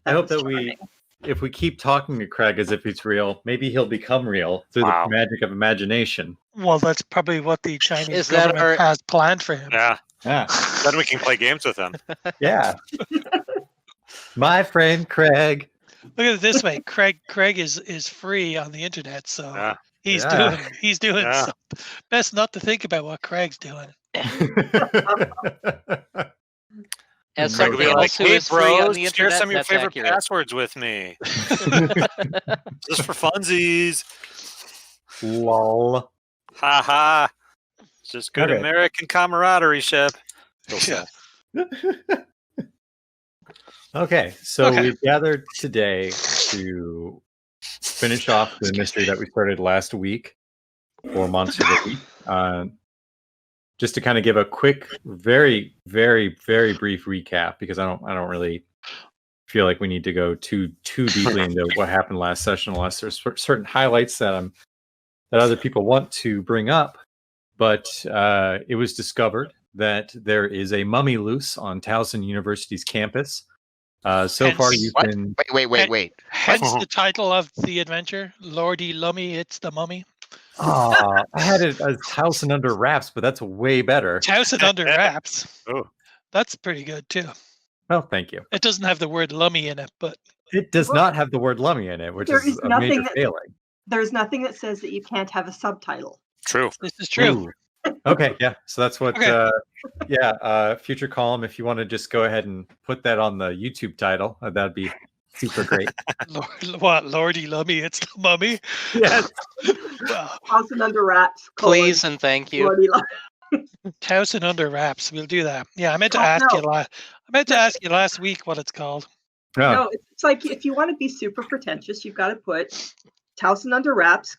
I hope that if we keep talking to Craig as if he's real, maybe he'll become real through the magic of imagination. Well, that's probably what the Chinese government has planned for him. Yeah. Then we can play games with him. Yeah. My friend Craig. Look at it this way: Craig is free on the internet, so he's doing something. Best not to think about what Craig's doing. As somebody else who is free on the internet, share some of your that's favorite accurate. passwords with me. Just for funsies. Lol. Ha ha. Just good American camaraderie ship. Yeah. Okay, so we've gathered today to finish off the mystery that we started last week for Monster of the Week. Just to kind of give a quick, very, very, very brief recap, because I don't really feel like we need to go too deeply into what happened last session, unless there's certain highlights that other people want to bring up. But it was discovered that there is a mummy loose on Towson University's campus. So far, you've been... Wait. Hence the title of the adventure, Lordy, Lummy, It's the Mummy. I had it as Towson Under Wraps, but that's way better. Towson Under Wraps. Oh, that's pretty good too. Well, thank you. It doesn't have the word lummy in it, but it does not have the word lummy in it, which is a major failing. There's nothing that says that you can't have a subtitle. True. This is true. Okay, yeah. So that's what. Future column. If you want to just go ahead and put that on the YouTube title, that'd be super great. Lordy, Lummy, It's the Mummy. Yes. Towson Under Wraps. Please and thank you. Towson Under Wraps. We'll do that. Yeah, I meant to ask you last. I meant to ask you last week what it's called. No, it's like if you want to be super pretentious, you've got to put Towson Under Wraps,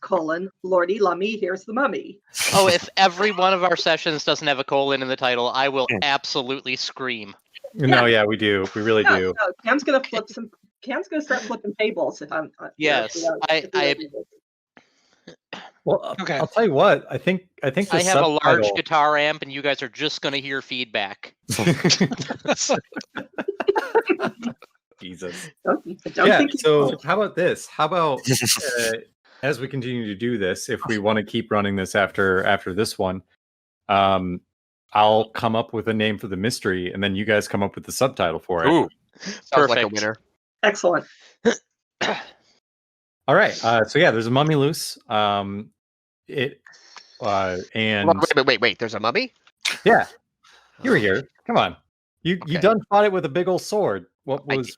Lordy, Lummy, Here's the Mummy. Oh, if every one of our sessions doesn't have a colon in the title, I will absolutely scream. No, we do. We really do. No, Cam's gonna start flipping tables if I'm. Yes, Well, okay. I'll tell you what. I think I have a large guitar amp, and you guys are just going to hear feedback. Jesus. Don't so how about this? How about as we continue to do this, if we want to keep running this after this one, I'll come up with a name for the mystery, and then you guys come up with the subtitle for it. Ooh, sounds like a winner. Excellent. All right. So there's a mummy loose. And wait. There's a mummy? Yeah. You were here. Come on. You done fought it with a big old sword. What was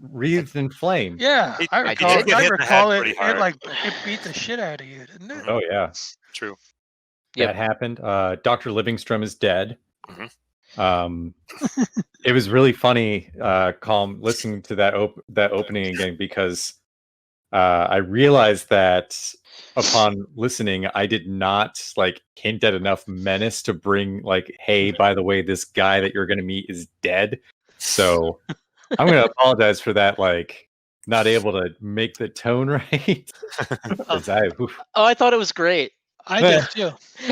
wreathed in flame? Yeah, I recall it. It beat the shit out of you, didn't it? Oh yeah, true. That happened. Dr. Livingstrom is dead. Mm-hmm. It was really funny, listening to that opening again, because I realized that upon listening, I did not hint at enough menace to bring hey, by the way, this guy that you're going to meet is dead. So I'm going to apologize for that. Not able to make the tone right. I thought it was great. I did too.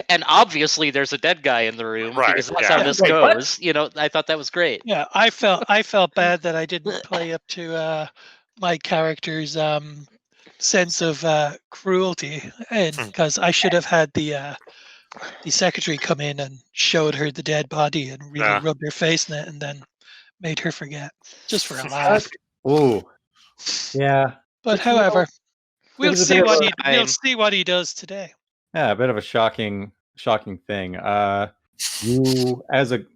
And obviously, there's a dead guy in the room, right? Because that's how this goes. What? I thought that was great. Yeah, I felt bad that I didn't play up to my character's sense of cruelty, and because I should have had the secretary come in and showed her the dead body and really rubbed her face in it, and then made her forget, just for a laugh. Oh, yeah. But however, we'll see what he does today. Yeah, a bit of a shocking thing. You, as a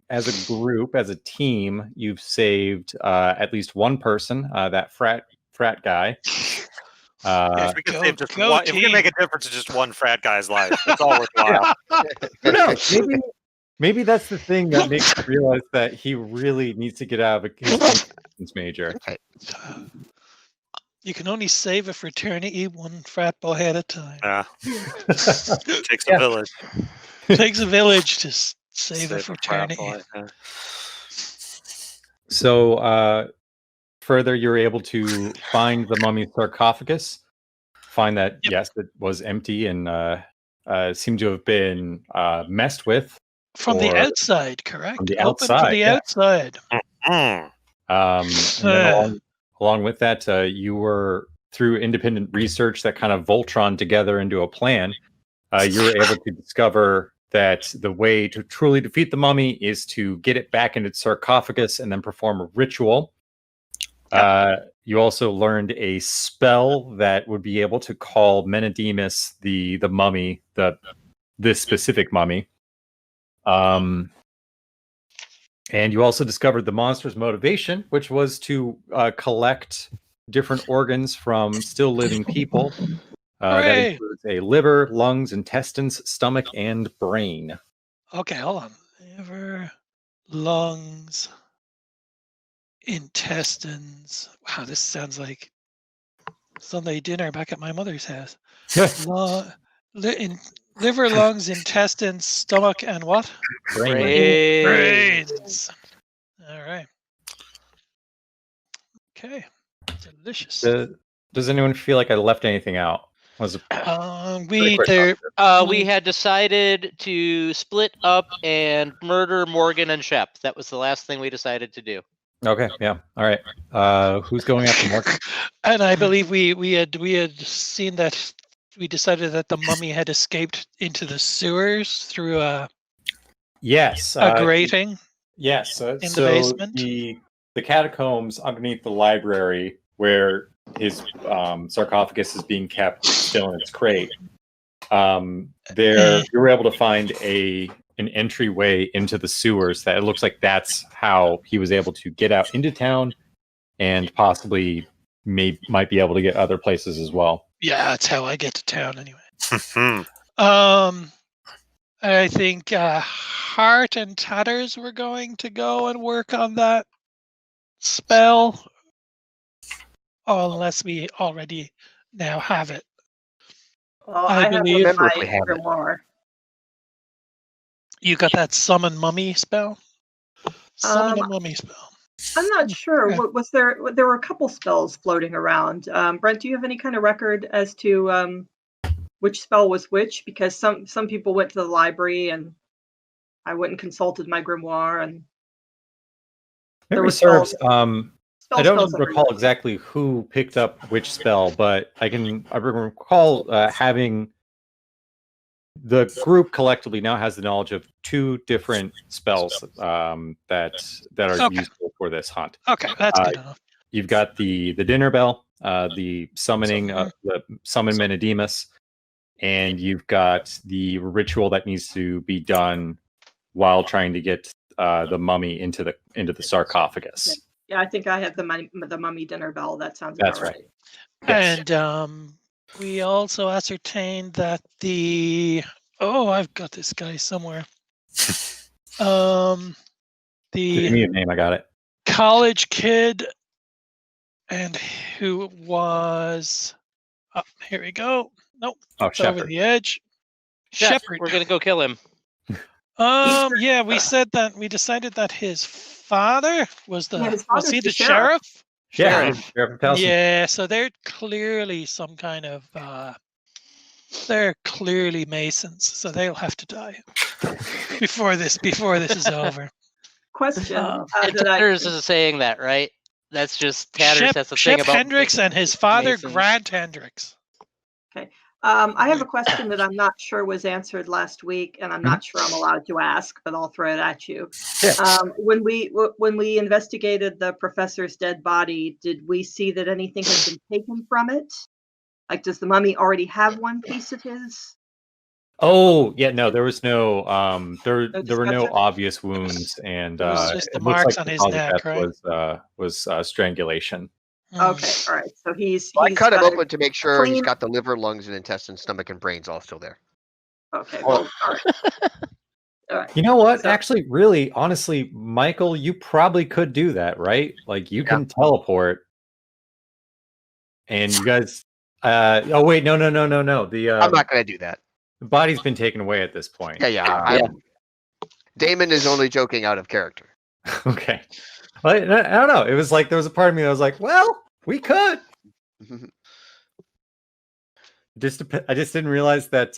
group, as a team, you've saved at least one person. That frat guy. If we can make a difference in just one frat guy's life, it's all worthwhile. No, maybe that's the thing that makes you realize that he really needs to get out of his major. You can only save a fraternity one frat boy at a time. Yeah. Takes a village. Takes a village to save a fraternity. So, further, you're able to find the mummy's sarcophagus, find that, yes, it was empty and seemed to have been messed with. From the outside, correct? From the outside. Open from the outside. And then along with that, you were through independent research that kind of Voltron together into a plan. You were able to discover that the way to truly defeat the mummy is to get it back into its sarcophagus and then perform a ritual. You also learned a spell that would be able to call Menedemus the mummy, this specific mummy. And you also discovered the monster's motivation, which was to collect different organs from still living people. That includes a liver, lungs, intestines, stomach, and brain. Okay, hold on. Liver, lungs, intestines. Wow, this sounds like Sunday dinner back at my mother's house. Liver, lungs, intestines, stomach, and what? Brains. All right. Okay. Delicious. Does anyone feel like I left anything out? We had decided to split up and murder Morgan and Shep. That was the last thing we decided to do. Okay, yeah, all right. Who's going after Morgan? And I believe we had seen that we decided that the mummy had escaped into the sewers through a grating. Yes, in the basement. The catacombs underneath the library where his sarcophagus is being kept still in its crate. You were able to find an entryway into the sewers that it looks like that's how he was able to get out into town and possibly might be able to get other places as well. Yeah, that's how I get to town anyway. I think Hart and Tatters were going to go and work on that spell. Unless we already now have it. Well, I believe have my grimoire. You got that summon mummy spell? Summon a mummy spell. I'm not sure. Okay. Was there were a couple spells floating around. Brent, do you have any kind of record as to which spell was which? Because some people went to the library and I went and consulted my grimoire, and memory serves. I don't recall exactly who picked up which spell, but I recall having the group collectively now has the knowledge of 2 different spells that are useful for this hunt. Okay, that's good enough. You've got the dinner bell, the summoning, the summon Menedemus, and you've got the ritual that needs to be done while trying to get the mummy into the sarcophagus. Yeah, I think I have the mummy dinner bell. That sounds about right. Yes. And we also ascertained that I've got this guy somewhere. Give me a name, I got it. College kid, and who was here we go. Nope. Oh, over the edge. Shepherd. We're gonna go kill him. Yeah, we decided that his father was the sheriff? Yeah, Sheriff of Towson. Yeah, so they're clearly some kind of they're clearly Masons, so they'll have to die before this is over. Question. Tatters is saying that, right? That's just Tatters. That's the thing about Hendricks and his father, Masons. Grant Hendricks. Okay. I have a question that I'm not sure was answered last week, and I'm not sure I'm allowed to ask, but I'll throw it at you. Yeah. When we investigated the professor's dead body, did we see that anything had been taken from it? Like, does the mummy already have one piece of his? Oh, yeah, no, there was no there were no obvious wounds, and it was just the marks on his neck, right? Was strangulation. Okay, all right. So I cut him open to make sure he's got the liver, lungs, and intestines, stomach, and brains all still there. Okay, well, all right. All right. You know what? Actually, really, honestly, Michael, you probably could do that, right? Like, you can teleport, and you guys. Oh wait, no. The I'm not going to do that. The body's been taken away at this point. Yeah. Damon is only joking out of character. Okay. I don't know. It was like there was a part of me that was like, well, we could. I just didn't realize that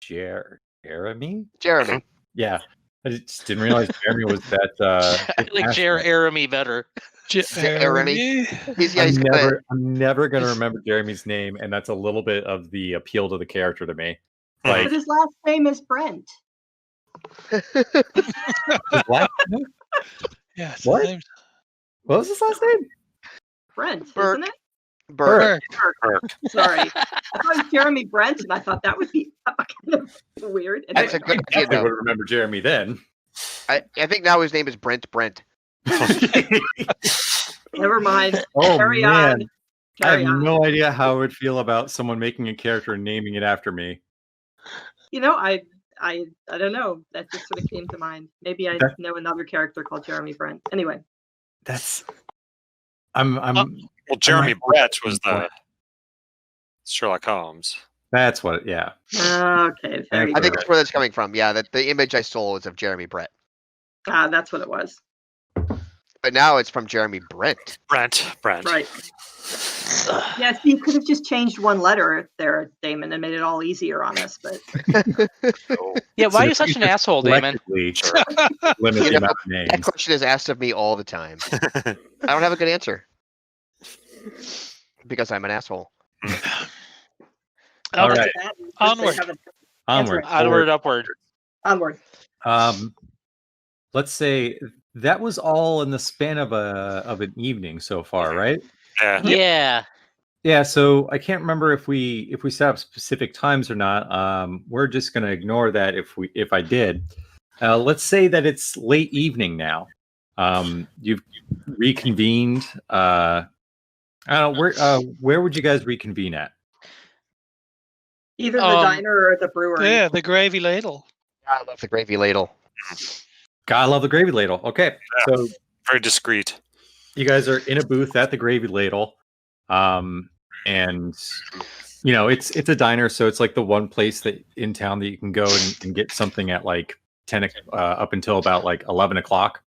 Jeremy. Jeremy. Yeah. I just didn't realize Jeremy was that. I like Jeremy better. Jeremy. I'm never going to remember Jeremy's name, and that's a little bit of the appeal to the character to me. Like, but his last name is Brent. his last name? Yes. What? What was his last name? Brent, Burke. isn't it? Burke. Sorry. I thought it was Jeremy Brent, and I thought that would be kind of weird. That's a Anyway. good I idea, would though. remember Jeremy then. I think now his name is Brent. Never mind. Oh Carry man, on. I have Carry on. no idea how I would feel about someone making a character and naming it after me. You know, I don't know. That just sort of came to mind. Maybe I know another character called Jeremy Brent. Anyway, That's I'm Well, Jeremy Brett was the Sherlock Holmes. that's what. Yeah. okay. There you I go. think that's where that's coming from. Yeah, that the image I stole is of Jeremy Brett. That's what it was. But now it's from Jeremy Brent. Brent. Right. Yes, you could have just changed one letter there, Damon, and made it all easier on us. But Yeah, why are you such an asshole, Damon? Limit the amount of That names. question is asked of me all the time. I don't have a good answer. Because I'm an asshole. All right. Onward. Onward. Upward. Onward. Let's say that was all in the span of an evening so far, right? Yeah. Yeah. Yeah, so I can't remember if we set up specific times or not. We're just going to ignore that if I did. Let's say that it's late evening now. You've reconvened. I don't know where would you guys reconvene at? Either the diner or the brewery. Yeah, the gravy ladle. I love the gravy ladle. God, I love the gravy ladle. Okay, Yeah. so Very discreet. you guys are in a booth at the gravy ladle, and you know it's a diner, so it's like the one place that in town that you can go and get something at like 10 up until about like 11 o'clock,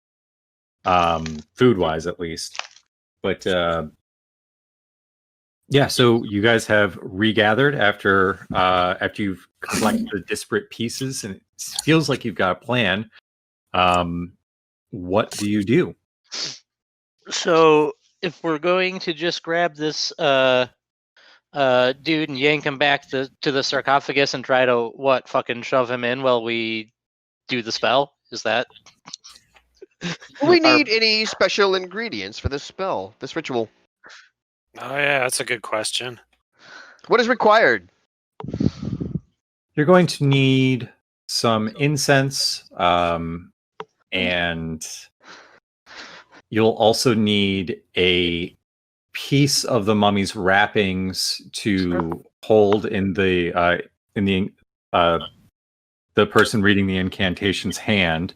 food wise at least. But yeah, so you guys have regathered after you've collected the disparate pieces, and it feels like you've got a plan. What do you do? So if we're going to just grab this dude and yank him back to the sarcophagus and try to fucking shove him in while we do the spell, is that? Do we need any special ingredients for this spell, this ritual? Oh yeah, that's a good question. What is required? You're going to need some incense, and you'll also need a piece of the mummy's wrappings to hold in the person reading the incantation's hand.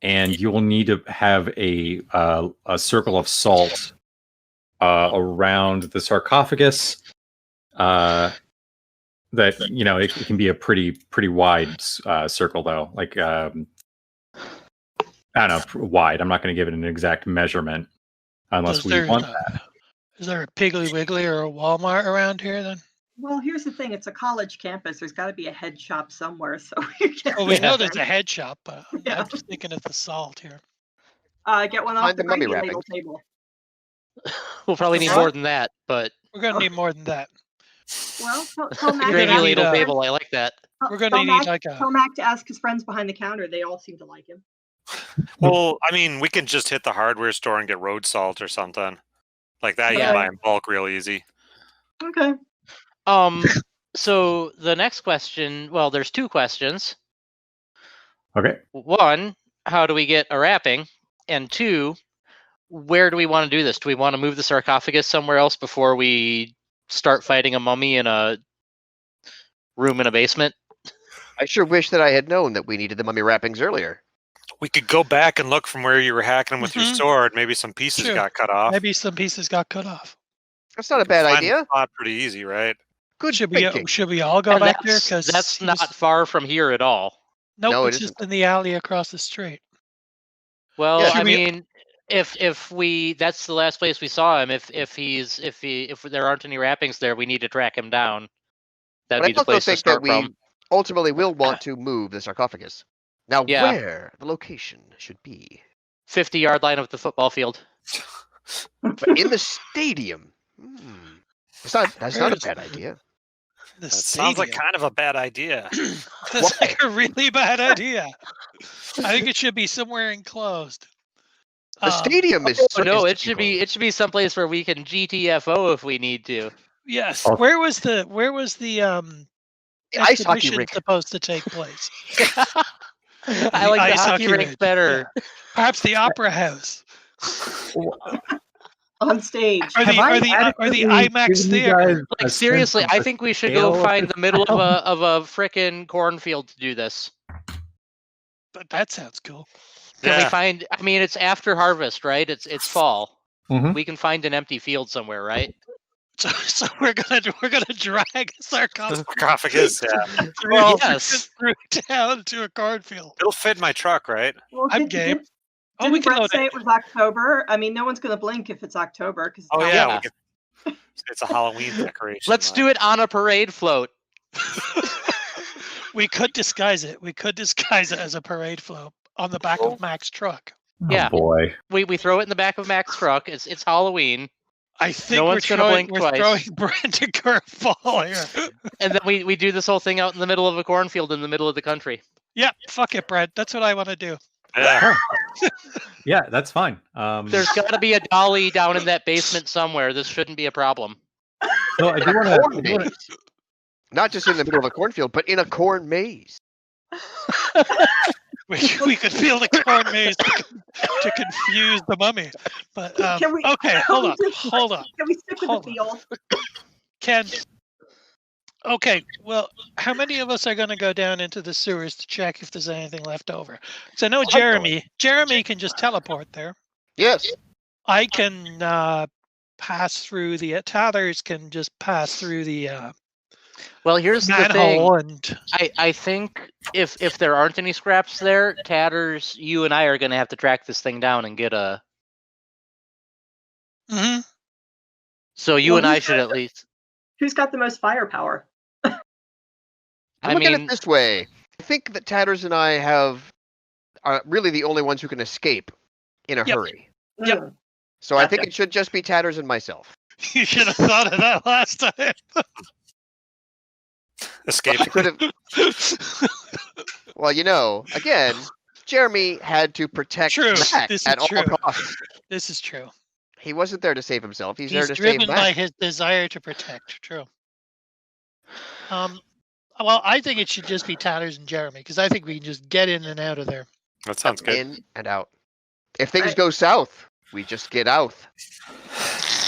And you will need to have a circle of salt around the sarcophagus. That, you know, it can be a pretty wide circle though. Like I don't know, wide. I'm not going to give it an exact measurement unless we want that. Is there a Piggly Wiggly or a Walmart around here then? Well, here's the thing. It's a college campus. There's got to be a head shop somewhere. So Well, we know there's a head shop, but Yeah. I'm just thinking of the salt here. Get one off Find the the mummy gravy wrapping. ladle table. We'll probably need more than that, but We're going to need more than that. Well, tell Mac to gravy ask ladle his table, I like that. friends- We're going tell to Mac- need like Tell a. Mac to ask his friends behind the counter. They all seem to like him. Well, I mean, we can just hit the hardware store and get road salt or something like that. You Yeah. can buy in bulk real easy. Okay. So the next question, well, there's two questions. Okay. One, how do we get a wrapping? And two, where do we want to do this? Do we want to move the sarcophagus somewhere else before we start fighting a mummy in a room in a basement? I sure wish that I had known that we needed the mummy wrappings earlier. We could go back and look from where you were hacking with your Mhm. sword. Maybe some pieces Sure. got cut off. Maybe some pieces got cut off. That's not a bad Find idea. the spot pretty easy, right? Good Should thinking. we all go And back there? that's, Because that's not far from here at all. Nope, No, it it's just in the alley across the street. Well, Yeah. I Should we- mean, if we that's the last place we saw him. If there aren't any wrappings there, we need to track him down. That'd But be I the also place to think start that from. ultimately we'll want to move the sarcophagus. Now, Yeah. where the location should be? 50-yard line of the football field. But in the stadium. That's not a bad idea. The That sounds like stadium. kind of a bad idea. That's like a really bad idea. I think it should be somewhere enclosed. The stadium is. Oh, no, is it should be someplace where we can GTFO if we need to. Yes. Oh. Where was the ice hockey exhibition rink. supposed to take place? I like the ice hockey rink rink, better. yeah. Perhaps the opera house. On stage. Or the IMAX theater. Like seriously, I think we should go find the middle of a frickin' cornfield to do this. But that sounds cool. Can we find? I mean, it's after harvest, right? It's fall. Mhm. We can find an empty field somewhere, right? So we're gonna drag a Sarcophagus, yeah. Well, yes. through town to a cornfield. It'll fit my truck, right? Well, I'm game. Didn't we can Brett load say it. it was October? I mean, no one's going to blink if it's October. Cause Oh, it's yeah. Halloween. It's a Halloween decoration. Let's do it on a parade float. We could disguise it. We could disguise it as a parade float on the back of Mac's truck. Yeah. Oh boy. We throw it in the back of Mac's truck. It's Halloween, I think No we're one's gonna blink we're twice. throwing Brent a curveball here. and then we do this whole thing out in the middle of a cornfield in the middle of the country. Yeah, fuck it, Brent. That's what I want to do. Yeah. Yeah, that's fine. There's got to be a dolly down in that basement somewhere. This shouldn't be a problem. So I do want Corn to. maze. Not just in the middle of a cornfield, but in a corn maze. We could feel the corn maze to confuse the mummy. But Can we- okay, can hold we on. just- Hold on. Can we stick with Hold the on. field? Ken. Okay, well, how many of us are going to go down into the sewers to check if there's anything left over? Because I know Jeremy can just teleport there. Yes. I can pass through the Tathers can just pass through the Well, here's the thing. manhole and I think if there aren't any scraps there, Tatters, you and I are going to have to track this thing down and get a. Mhm. So you Well, and I who's should got at least. Who's got the most firepower? I'm I looking at mean, it this way. I think that Tatters and I are really the only ones who can escape in a Yep. hurry. Yep. Mm. So I think it should just be Tatters and myself. You should have thought of that last time. Escape. I could have. Well, again, Jeremy had to protect True. Mac This is at all true. costs. This is true. He wasn't there to save himself. He's He's there to driven save by Mac. his desire to protect. True. Well, I think it should just be Tatters and Jeremy because I think we can just get in and out of there. That sounds good. In and out. If things go south, we just get out.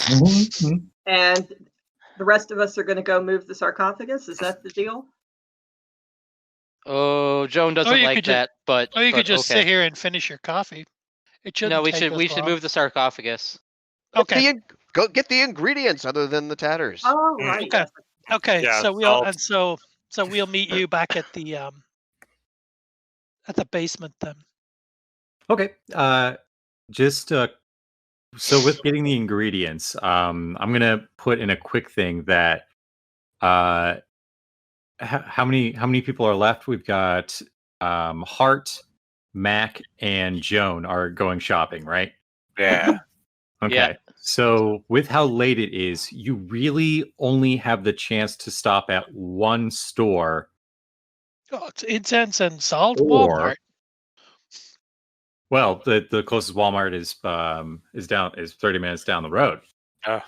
Mhm. And the rest of us are going to go move the sarcophagus. Is that the deal? Oh, Joan doesn't you like could ju- that, but Or you could just okay. sit here and finish your coffee. It shouldn't. No, we take should us should long. move the sarcophagus. Okay. Go get the ingredients other than the Tatters. Oh, Mm. right. Okay. Okay. Yeah, so we'll meet you back at the basement then. Okay. Just so with getting the ingredients, I'm gonna put in a quick thing that how many people are left? We've got Hart, Mac, and Joan are going shopping, right? Yeah. Okay. Yeah. So with how late it is, you really only have the chance to stop at one store. Oh, it's incense and salt. Or- Walmart. Well, the closest Walmart is 30 minutes down the road. 30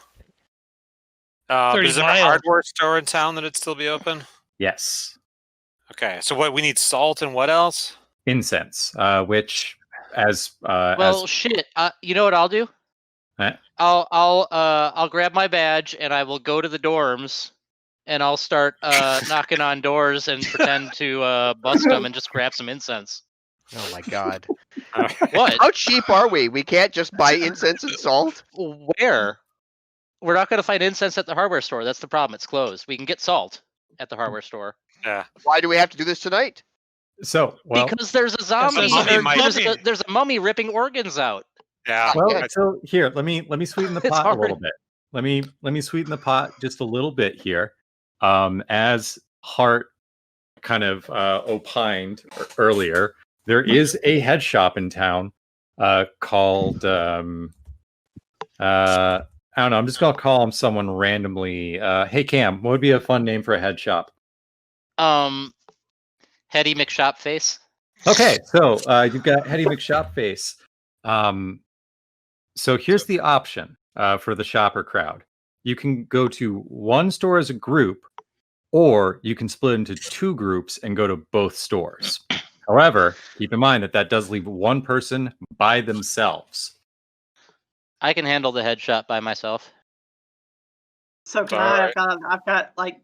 Is there a miles. hardware store in town that'd still be open? Yes. Okay, so what we need salt and what else? Incense, which as Well, shit. You know what I'll do? Eh? I'll grab my badge and I will go to the dorms and I'll start knocking on doors and pretend to bust them and just grab some incense. Oh my god. What? How cheap are we? We can't just buy incense and salt? Where? We're not going to find incense at the hardware store. That's the problem. It's closed. We can get salt at the hardware store. Yeah. Why do we have to do this tonight? so well, Because there's a zombie. mummy or might- there's a mummy ripping organs out. Yeah. well, yeah. so here, let me sweeten the It's pot a little hard. bit. Let me sweeten the pot just a little bit here. As Hart kind of opined earlier, there is a head shop in town called I don't know. I'm just gonna call him someone randomly. Hey Cam, what would be a fun name for a head shop? Hetty McShopface. Okay, so you've got Hetty McShopface. So here's the option for the shopper crowd. You can go to one store as a group, or you can split into two groups and go to both stores. However, keep in mind that does leave one person by themselves. I can handle the head shop by myself. So can I? I've got like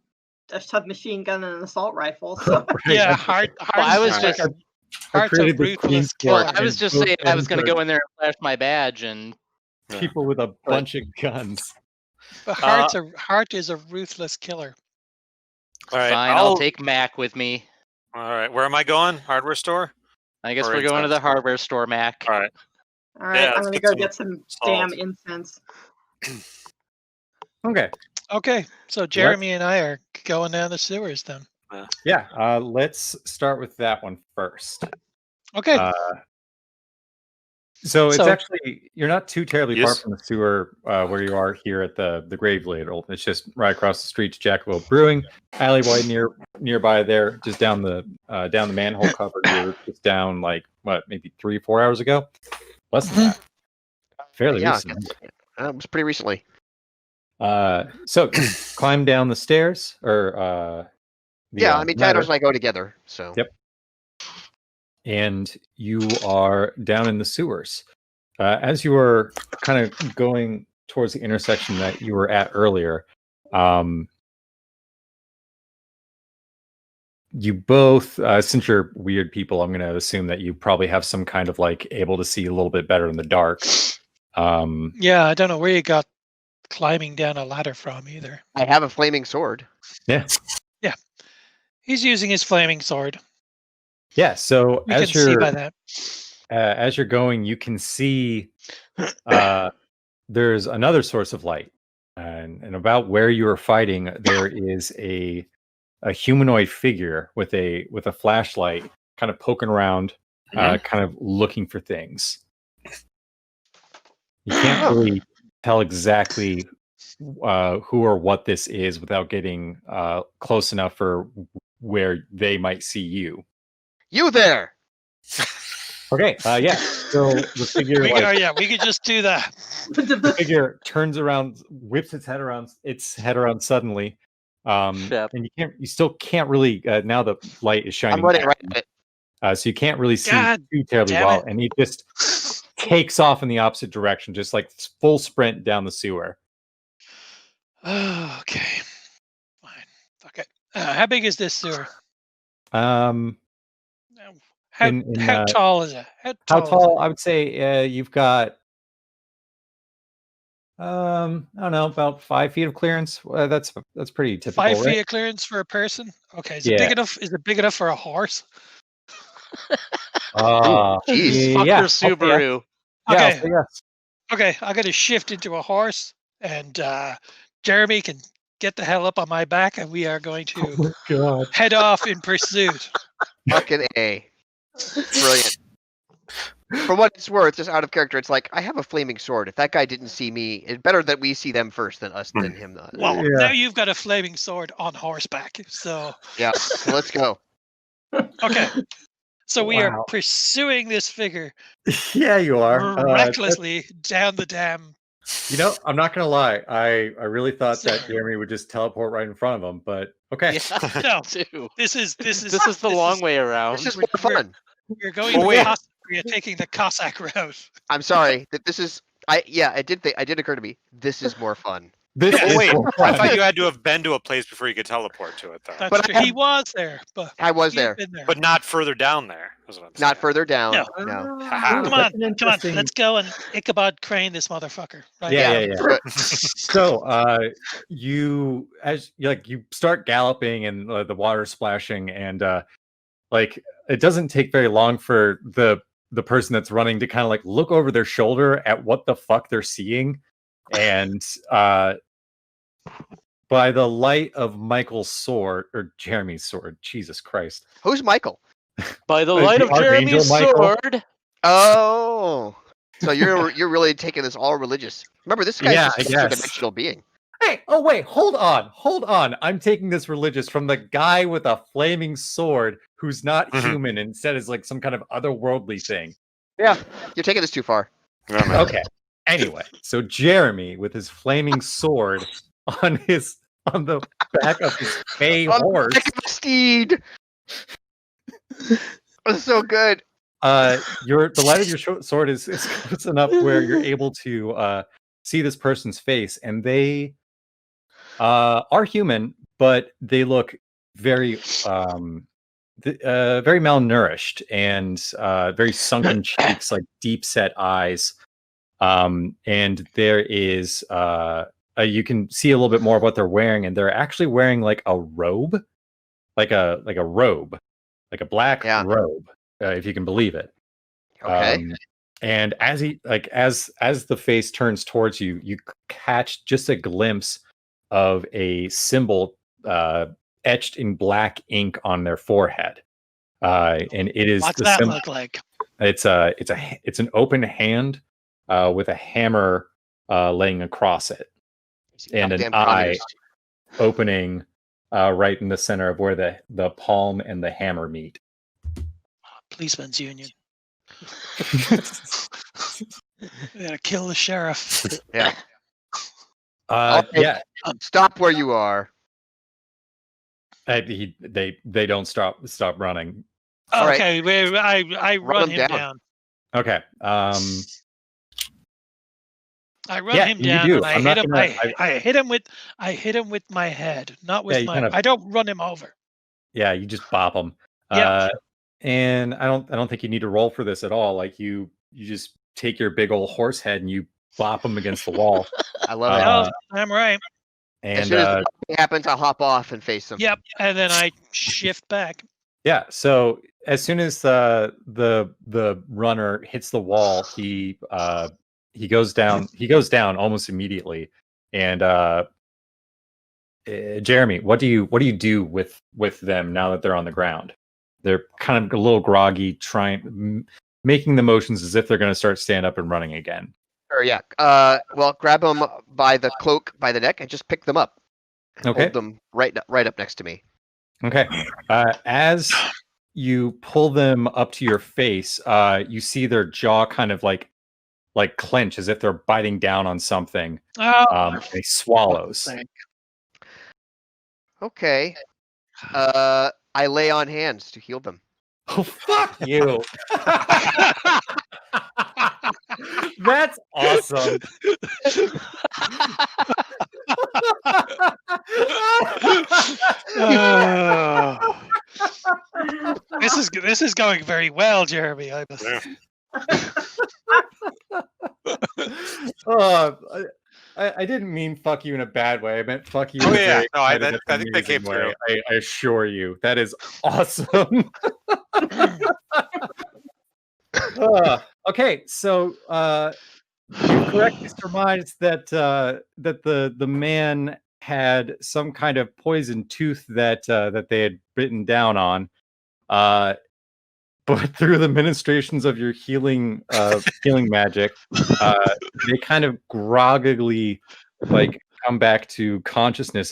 a submachine gun and an assault rifle. So. Yeah, hard. Well, I was just. Heart's a ruthless killer. Well, I was just saying I was going to go in there and flash my badge and people with a bunch of guns. But Heart is a ruthless killer. All right, fine. I'll take Mac with me. All right, where am I going? Hardware store? I guess we're going to the hardware store, Mac. All right. All right, I'm gonna go get some damn incense. Okay. Okay, so Jeremy and I are going down the sewers then. Yeah, let's start with that one first. Okay. So it's actually, you're not too terribly far from the sewer where you are here at the Grave Ladle. It's just right across the street to Jackalope Brewing, alleyway nearby there, just down the manhole cover. You're just down like maybe 3-4 hours ago, less than that. Fairly recent. It was pretty recently. So climb down the stairs, or Tyler and I go together. So yep. And you are down in the sewers. As you are kind of going towards the intersection that you were at earlier, you both, since you're weird people, I'm going to assume that you probably have some kind of like able to see a little bit better in the dark. Yeah, I don't know where you got climbing down a ladder from either. I have a flaming sword. Yeah. Yeah. He's using his flaming sword. Yeah, so you can see by that. As you're going, you can see there's another source of light, and about where you are fighting, there is a humanoid figure with a flashlight, kind of poking around, kind of looking for things. You can't really tell exactly who or what this is without getting close enough for where they might see you. You there? Okay. Yeah. So the figure, we could just do that. The figure turns around, whips its head around suddenly, and you still can't really. Now the light is shining. I'm running right at it. So you can't really see too terribly well, and he just takes off in the opposite direction, just like full sprint down the sewer. Okay. Fine. Okay. How big is this sewer? How tall is it? How tall? I would say you've got, I don't know, about 5 feet of clearance. That's pretty typical. 5 feet of clearance for a person. Okay, is it big enough? Is it big enough for a horse? Jeez, fuck your Subaru. Okay. Yeah, yes. Okay, I got to shift into a horse, and Jeremy can get the hell up on my back, and we are going to head off in pursuit. Fucking A. Brilliant. For what it's worth, just out of character, it's like I have a flaming sword. If that guy didn't see me, it's better that we see them first than us than him. Well, now you've got a flaming sword on horseback, so yeah. So let's go. Okay. So we are pursuing this figure. Yeah, you are recklessly down the dam. You know, I'm not gonna lie. I really thought that Jeremy would just teleport right in front of him, but okay. Yeah, no, too. This is the long way around. This is more fun. We're going. We're taking the Cossack route. I'm sorry that this is. It did occur to me. This is more fun. Wait, I thought you had to have been to a place before you could teleport to it, though. That's true. He was there, but I was there, but not further down there. Not further down. No. Come on, let's go and Ichabod Crane this motherfucker. Right? Yeah. So, you start galloping and the water splashing, and it doesn't take very long for the person that's running to kind of like look over their shoulder at what the fuck they're seeing, and by the light of Michael's sword, or Jeremy's sword. Jesus Christ. Who's Michael? By the The light of Archangel Jeremy's Michael. sword. Oh, so you're really taking this all religious. Remember, this guy's Yeah, just I a guess. dimensional being. Hey, oh wait, hold on. I'm taking this religious from the guy with a flaming sword who's not human, and instead is like some kind of otherworldly thing. Yeah, you're taking this too far. Okay. Anyway, so Jeremy with his flaming sword on the back of his bay horse. Back of the steed. That's so good. The light of your sword is close enough where you're able to see this person's face, and they are human, but they look very very malnourished and very sunken cheeks, like deep set eyes. And there is you can see a little bit more of what they're wearing, and they're actually wearing like a robe, like a robe, like a black robe, if you can believe it. Okay. And as as the face turns towards you, you catch just a glimpse of a symbol etched in black ink on their forehead, and it is What's the that symbol. look like? It's an open hand with a hammer laying across it, and an eye opening right in the center of where the palm and the hammer meet. Policeman's union. We gotta kill the sheriff. Yeah. Yeah. Stop where you are. They don't stop running. Okay, I run him down. Okay. I run Yeah, him you down, do. and I I'm hit not him. gonna- I hit him with my head, not with you my. kind of- I don't run him over. Yeah, you just bop them. Yeah. And I don't think you need to roll for this at all. Like you just take your big old horse head and you bop them against the wall. I love it. No, I'm right. And as soon as it happens, I'll hop off and face them. Yep, and then I shift back. yeah, so as soon as the runner hits the wall, he goes down. He goes down almost immediately. And Jeremy, what do you do with them now that they're on the ground? They're kind of a little groggy, making the motions as if they're going to start stand up and running again. Sure, yeah. Well, grab them by the cloak, by the neck, and just pick them up. Okay. Hold them right up next to me. Okay. As you pull them up to your face, you see their jaw kind of like clench as if they're biting down on something. Oh, He swallows. Okay. I lay on hands to heal them. Oh, fuck you. That's awesome. This is going very well, Jeremy. I didn't mean fuck you in a bad way. I meant fuck you. Oh, in a yeah. very No, I kind of think that came amazing way. through. I assure you. That is awesome. Okay, so you correctly surmised that the man had some kind of poison tooth that they had bitten down on. But through the ministrations of your healing magic, they kind of groggily come back to consciousness,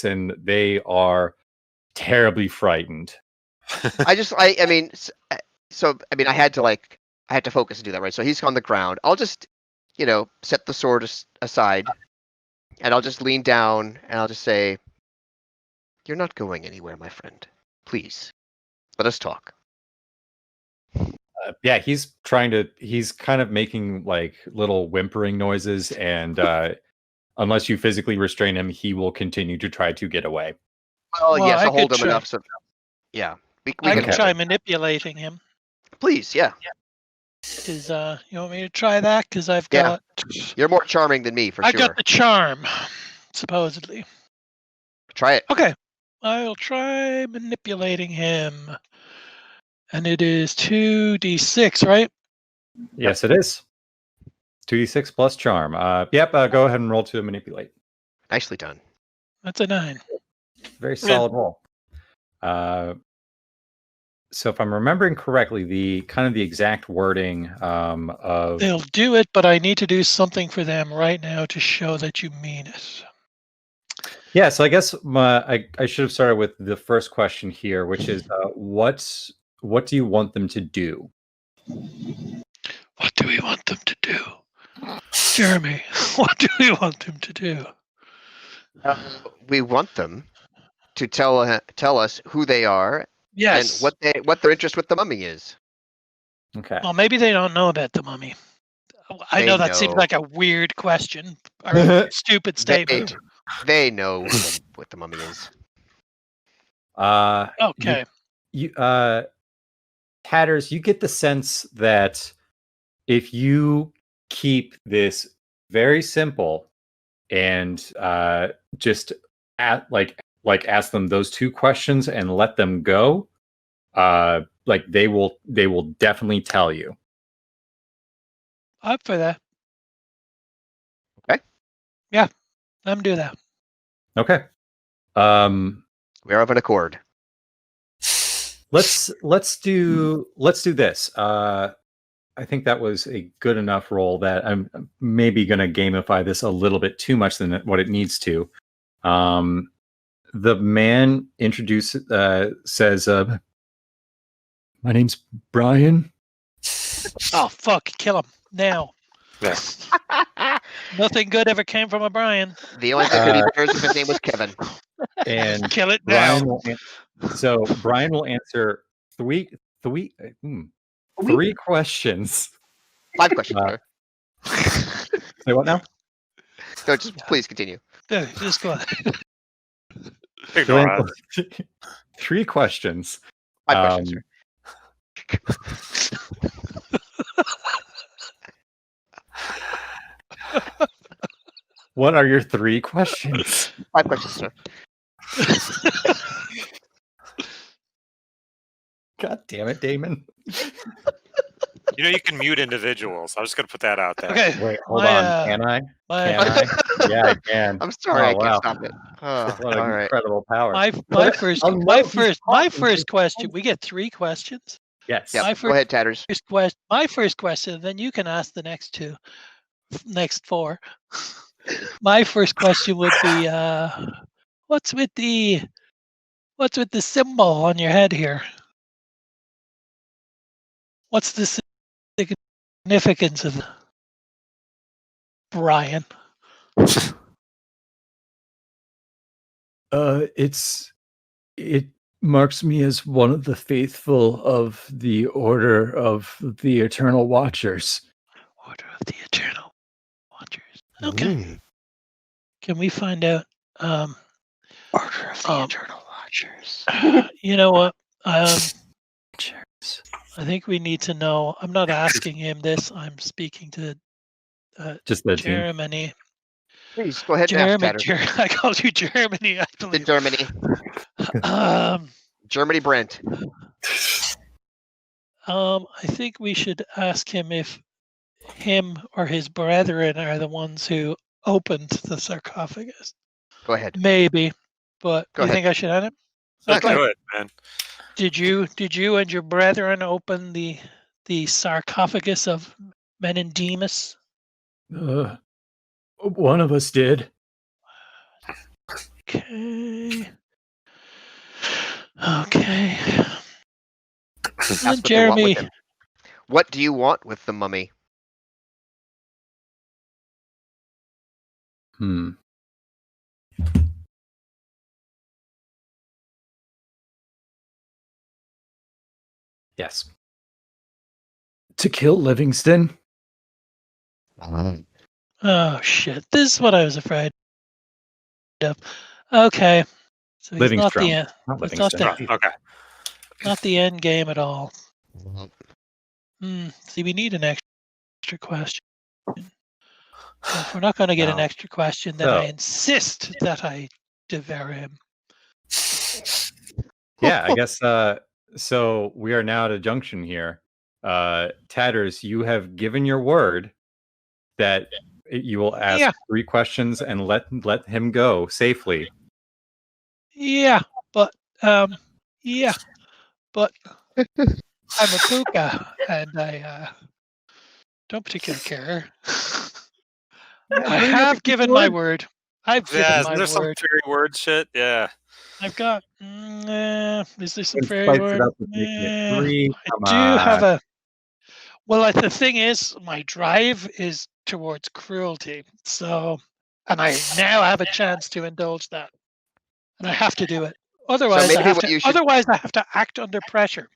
and they are terribly frightened. I had to focus and do that, right? So he's on the ground. I'll just, set the sword aside, and I'll just lean down and I'll just say, "You're not going anywhere, my friend. Please, let us talk." Yeah, he's kind of making like little whimpering noises, and unless you physically restrain him, he will continue to try to get away. Well, yes, I I'll hold could him try. enough. So, yeah, we I can can try manipulating him. Please, yeah. Is you want me to try that? Because I've Yeah. got. You're more charming than me, for I sure. got the charm, supposedly. Try it. Okay, I'll try manipulating him, and it is 2d6, right? Yes, it is. 2d6 plus charm. Yep. Go ahead and roll to manipulate. Nicely done. That's a 9. Very solid roll. So if I'm remembering correctly, the exact wording of They'll do it, but I need to do something for them right now to show that you mean it. Yeah, so I guess I should have started with the first question here, which is what do you want them to do? What do we want them to do? Jeremy, what do we want them to do? We want them to tell us who they are Yes. and what their interest with the mummy is. Okay. Well, maybe they don't know about the mummy. I know that seems like a weird question or a stupid statement. They know what the mummy is. Okay. You Tatters, you get the sense that if you keep this very simple and just ask them those 2 questions and let them go, they will definitely tell you. Up for that. Okay. Yeah, let them do that. Okay. We're of an accord. Let's do this. I think that was a good enough roll that I'm maybe going to gamify this a little bit too much than what it needs to. The man says, "My name's Brian." Oh, fuck, kill him now. Nothing good ever came from a Brian. The only thing that he if his name was Kevin. And kill it now. Brian will answer three questions. 5 questions, sir. Say what now? No, just please continue. Yeah, just go Ignore us. 3 questions. 5 questions, sir. What are your 3 questions? 5 questions, sir. God damn it, Damon. You know you can mute individuals. I'm just going to put that out there. Okay. Wait, hold on. Can I? Yeah, I can. I'm sorry, I wow. can't stop it. What all an right. incredible power. My first question. We get 3 questions. Yes. Yep. Go ahead, Tatters. My first question, then you can ask the next 4. My first question would be, what's with the symbol on your head here? What's the significance of Brian? It marks me as one of the faithful of the Order of the Eternal Watchers. Order of the Eternal Watchers. Okay. Can we find out? Order of the Eternal Watchers. You know what? I think we need to know. I'm not asking him this. I'm speaking to just the Germany. Please go ahead, Germany. I called you Germany. I believe. Germany. Germany, Brent. I think we should ask him if him or his brethren are the ones who opened the sarcophagus. Go ahead. Maybe, but Go you ahead. think I should add it? Let's do it, man. Did you and your brethren open the sarcophagus of Menendemus? One of us did. Okay. That's Jeremy. What do you want with the mummy? Yes. To kill Livingston. Oh shit! This is what I was afraid of. Okay, so he's not the end. Okay. Not the end game at all. See, we need an extra question. So if we're not going to get an extra question, then I insist that I devour him. Yeah, I guess. So we are now at a junction here. Tatters, you have given your word that you will ask 3 questions and let him go safely. Yeah, but yeah, but I'm a puka, and I don't particularly care. I have given my word. I've given my there's some word. fairy word shit. Yeah. I've got. Is there some And fairy spice it word? up with making it 3. I Come do have on. a. Well, the thing is, my drive is towards cruelty. So, and I now have a chance to indulge that, and I have to do it. Otherwise, I maybe have what to. you should- Otherwise, I have to act under pressure.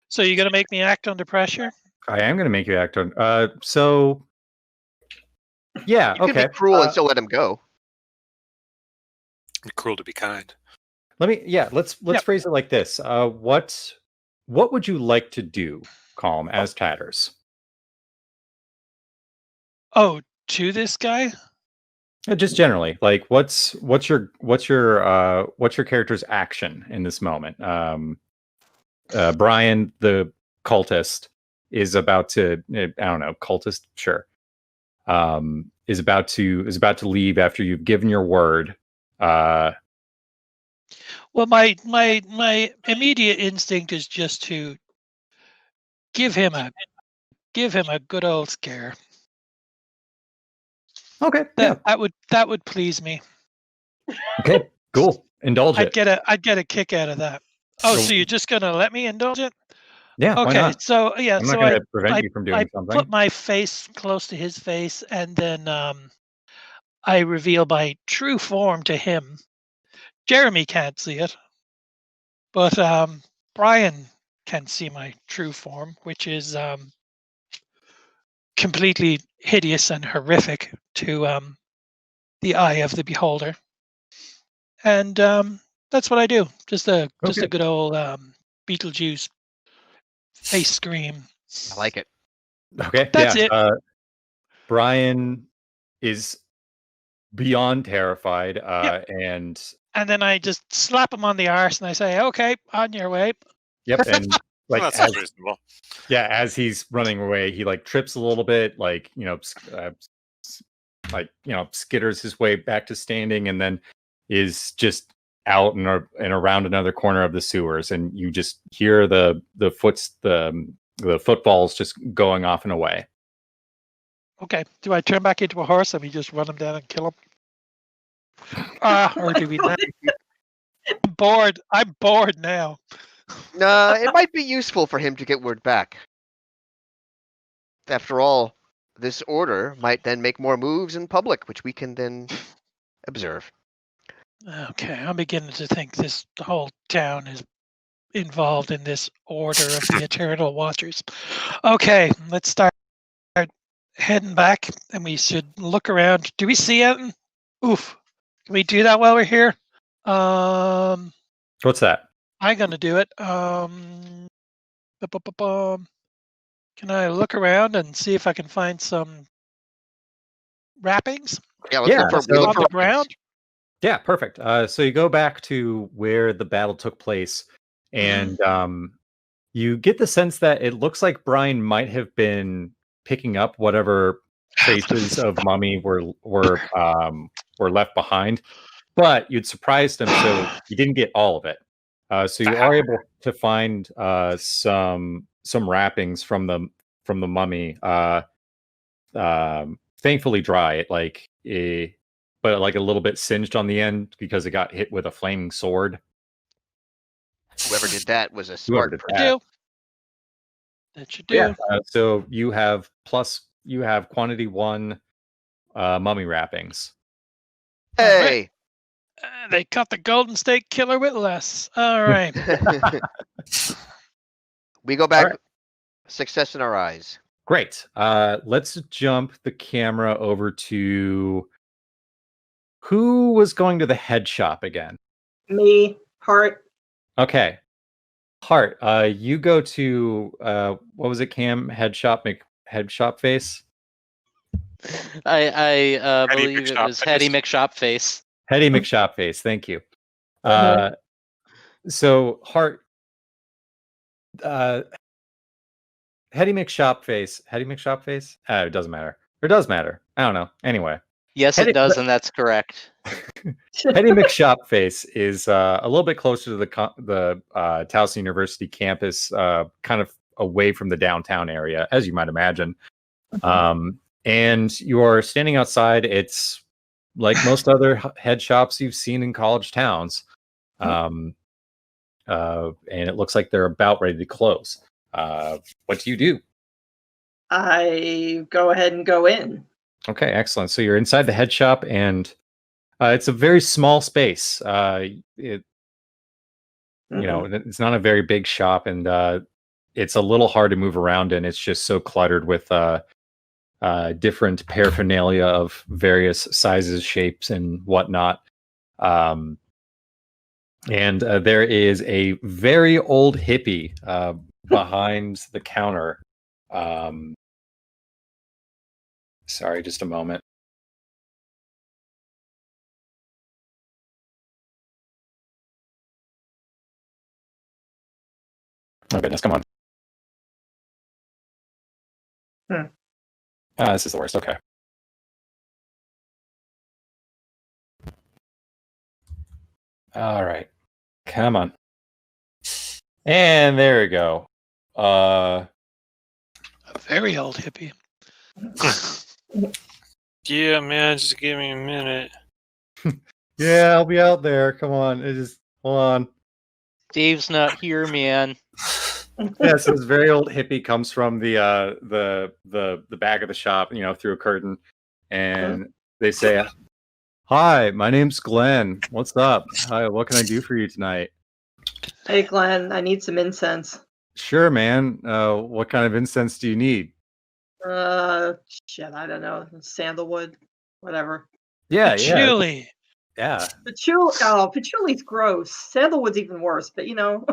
So you're gonna make me act under pressure? I am going to make you act on. So yeah, You could okay. be cruel and still let him go. Cruel to be kind. Let's phrase it like this. What would you like to do, Calm, as Tatters? Oh, to this guy? Just generally, like what's your character's action in this moment? Brian, the cultist, is about to I don't know, cultist, sure. Is about to leave after you've given your word. Well, my immediate instinct is just to give him a good old scare. Okay, yeah. That would please me. Okay, cool. Indulge it. I'd get a kick out of that. Oh, so you're just gonna let me indulge it? Yeah. Okay. Why not? So yeah. I'm not So going to prevent you from doing something. put my face close to his face, and then I reveal my true form to him. Jeremy can't see it, but Brian can see my true form, which is completely hideous and horrific to the eye of the beholder. And that's what I do. Just a good old Beetlejuice face scream. I like it. Okay. That's it. Brian is beyond terrified, Yep. and then I just slap him on the arse and I say, "Okay, on your way." yep, and like Well, that sounds reasonable. Yeah, as he's running away, he like trips a little bit, like skitters his way back to standing, and then is just out and around another corner of the sewers, and you just hear the footfalls just going off and away. Okay. Do I turn back into a horse and we just run him down and kill him? Or do we not? I'm bored now. It might be useful for him to get word back. After all, this order might then make more moves in public, which we can then observe. Okay, I'm beginning to think the whole town is involved in this order of the Eternal Watchers. Okay, let's start heading back, and we should look around. Do we see anything? Oof. Can we do that while we're here? What's that? I'm gonna do it. Can I look around and see if I can find some wrappings? Yeah, look for on the ground. Yeah, perfect. So you go back to where the battle took place, and you get the sense that it looks like Brian might have been picking up whatever traces of mummy were left behind, but you'd surprised him, so you didn't get all of it. So you are able to find some wrappings from the mummy, thankfully dry, but like a little bit singed on the end because it got hit with a flaming sword. Whoever did that was a smart person. That should do. Yeah. So you have quantity 1 mummy wrappings. Hey. They cut the Golden State Killer with less. All right. We go back. Right. Success in our eyes. Great. Let's jump the camera over to who was going to the head shop again? Me, Hart. Okay. Hart, you go to what was it, Cam? Head shop face? I believe it was Hetty McShopface. Hetty McShopface, thank you. So Hart, Hetty McShopface. It doesn't matter. Or does matter. I don't know. Anyway. Yes, it does, and that's correct. Penny McShopface is a little bit closer to the Towson University campus, kind of away from the downtown area, as you might imagine. And you are standing outside. It's like most other head shops you've seen in college towns. And it looks like they're about ready to close. What do you do? I go ahead and go in. Okay, excellent. So you're inside the head shop, and it's a very small space. You know, it's not a very big shop, and it's a little hard to move around, and it's just so cluttered with different paraphernalia of various sizes, shapes, and whatnot. And there is a very old hippie behind the counter. Sorry, just a moment. Oh goodness, come on. This is the worst. Okay. All right. Come on. And there we go. A very old hippie. Yeah, man, just give me a minute. Yeah, I'll be out there. Come on. Hold on. Dave's not here, man. Yeah, so this very old hippie comes from the back of the shop, you know, through a curtain, and they say, "Hi, my name's Glenn. What's up? Hi, what can I do for you tonight?" Hey, Glenn, I need some incense. Sure, man. What kind of incense do you need? Shit, I don't know. Sandalwood, whatever. Yeah, Patchouli. yeah. Patchouli's gross. Sandalwood's even worse, but you know.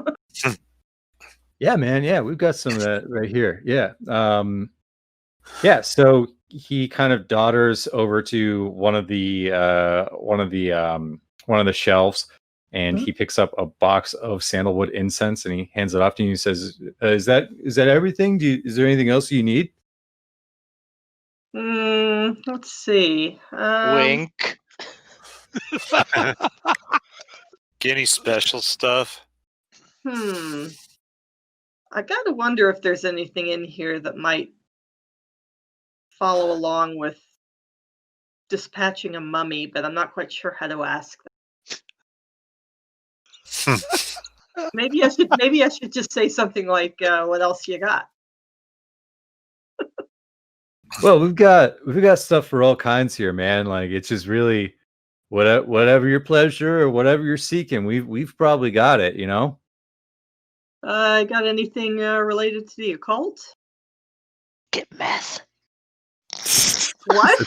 Yeah, man. Yeah, we've got some of that right here. Yeah. Yeah. So he kind of daughters over to one of the shelves, and he picks up a box of sandalwood incense, and he hands it off to you. And he says, "Is that everything? Is there anything else you need?" Let's see. Wink. Get any special stuff? I gotta wonder if there's anything in here that might follow along with dispatching a mummy, but I'm not quite sure how to ask that. Maybe I should just say something like, "What else you got?" Well, we've got stuff for all kinds here, man. Like, it's just really whatever your pleasure or whatever you're seeking, we've probably got it, you know. Got anything related to the occult? Get meth. What?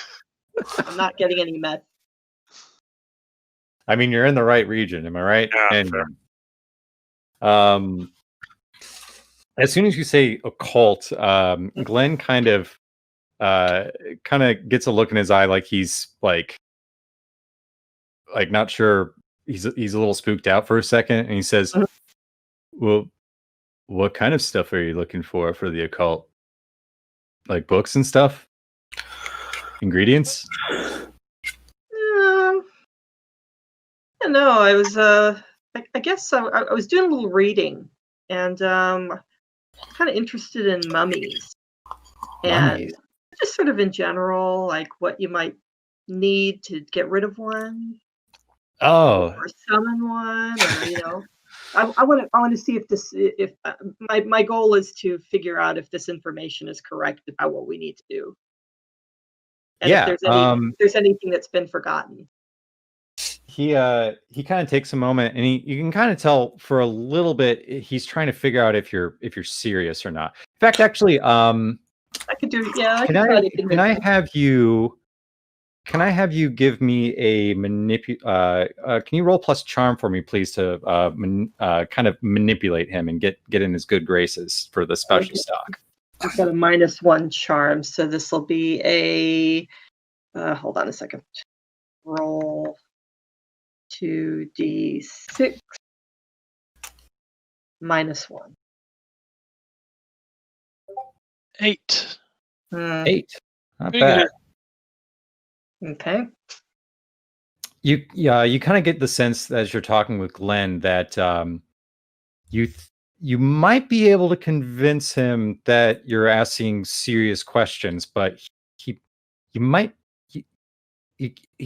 I'm not getting any meth. I mean, you're in the right region, am I right? Yeah, and as soon as you say occult, Glenn kind of gets a look in his eye, like he's like not sure. He's a little spooked out for a second, and he says, "Well, what kind of stuff are you looking for the occult? Like books and stuff? Ingredients?" No, I was I guess I was doing a little reading, and kind of interested in mummies. And just sort of in general, like what you might need to get rid of one. Oh, or summon one, or you know. I want to see if my goal is to figure out if this information is correct about what we need to do, and if there's anything that's been forgotten. He kind of takes a moment, and you can kind of tell for a little bit he's trying to figure out if you're serious or not. In fact, actually, I could do. Yeah, can I have you give me a can you roll plus charm for me, please, to kind of manipulate him and get in his good graces for the special stock? I've got a -1 charm, so this will be a. Hold on a second. Roll 2d6 -1. 8. 8. Not Pretty bad. good. Okay. You kind of get the sense as you're talking with Glenn that you might be able to convince him that you're asking serious questions, but you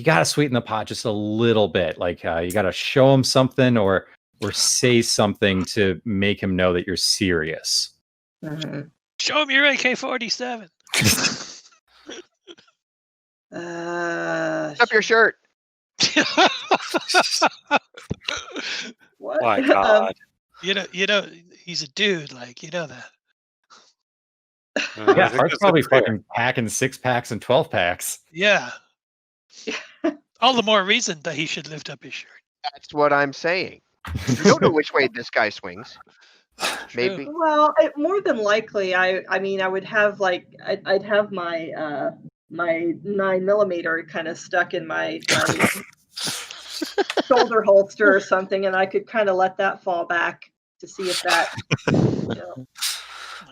got to sweeten the pot just a little bit. Like you got to show him something or say something to make him know that you're serious. Mm-hmm. Show him your AK-47. Up your shirt. What? My God. You know, he's a dude. Like, you know that. Yeah, Hart's probably fucking packing 6-packs and 12-packs. Yeah. All the more reason that he should lift up his shirt. That's what I'm saying. You don't know which way this guy swings. Maybe. True. Well, more than likely, I mean, I would have like I'd have my my 9mm kind of stuck in my shoulder holster or something, and I could kind of let that fall back to see if that. You know.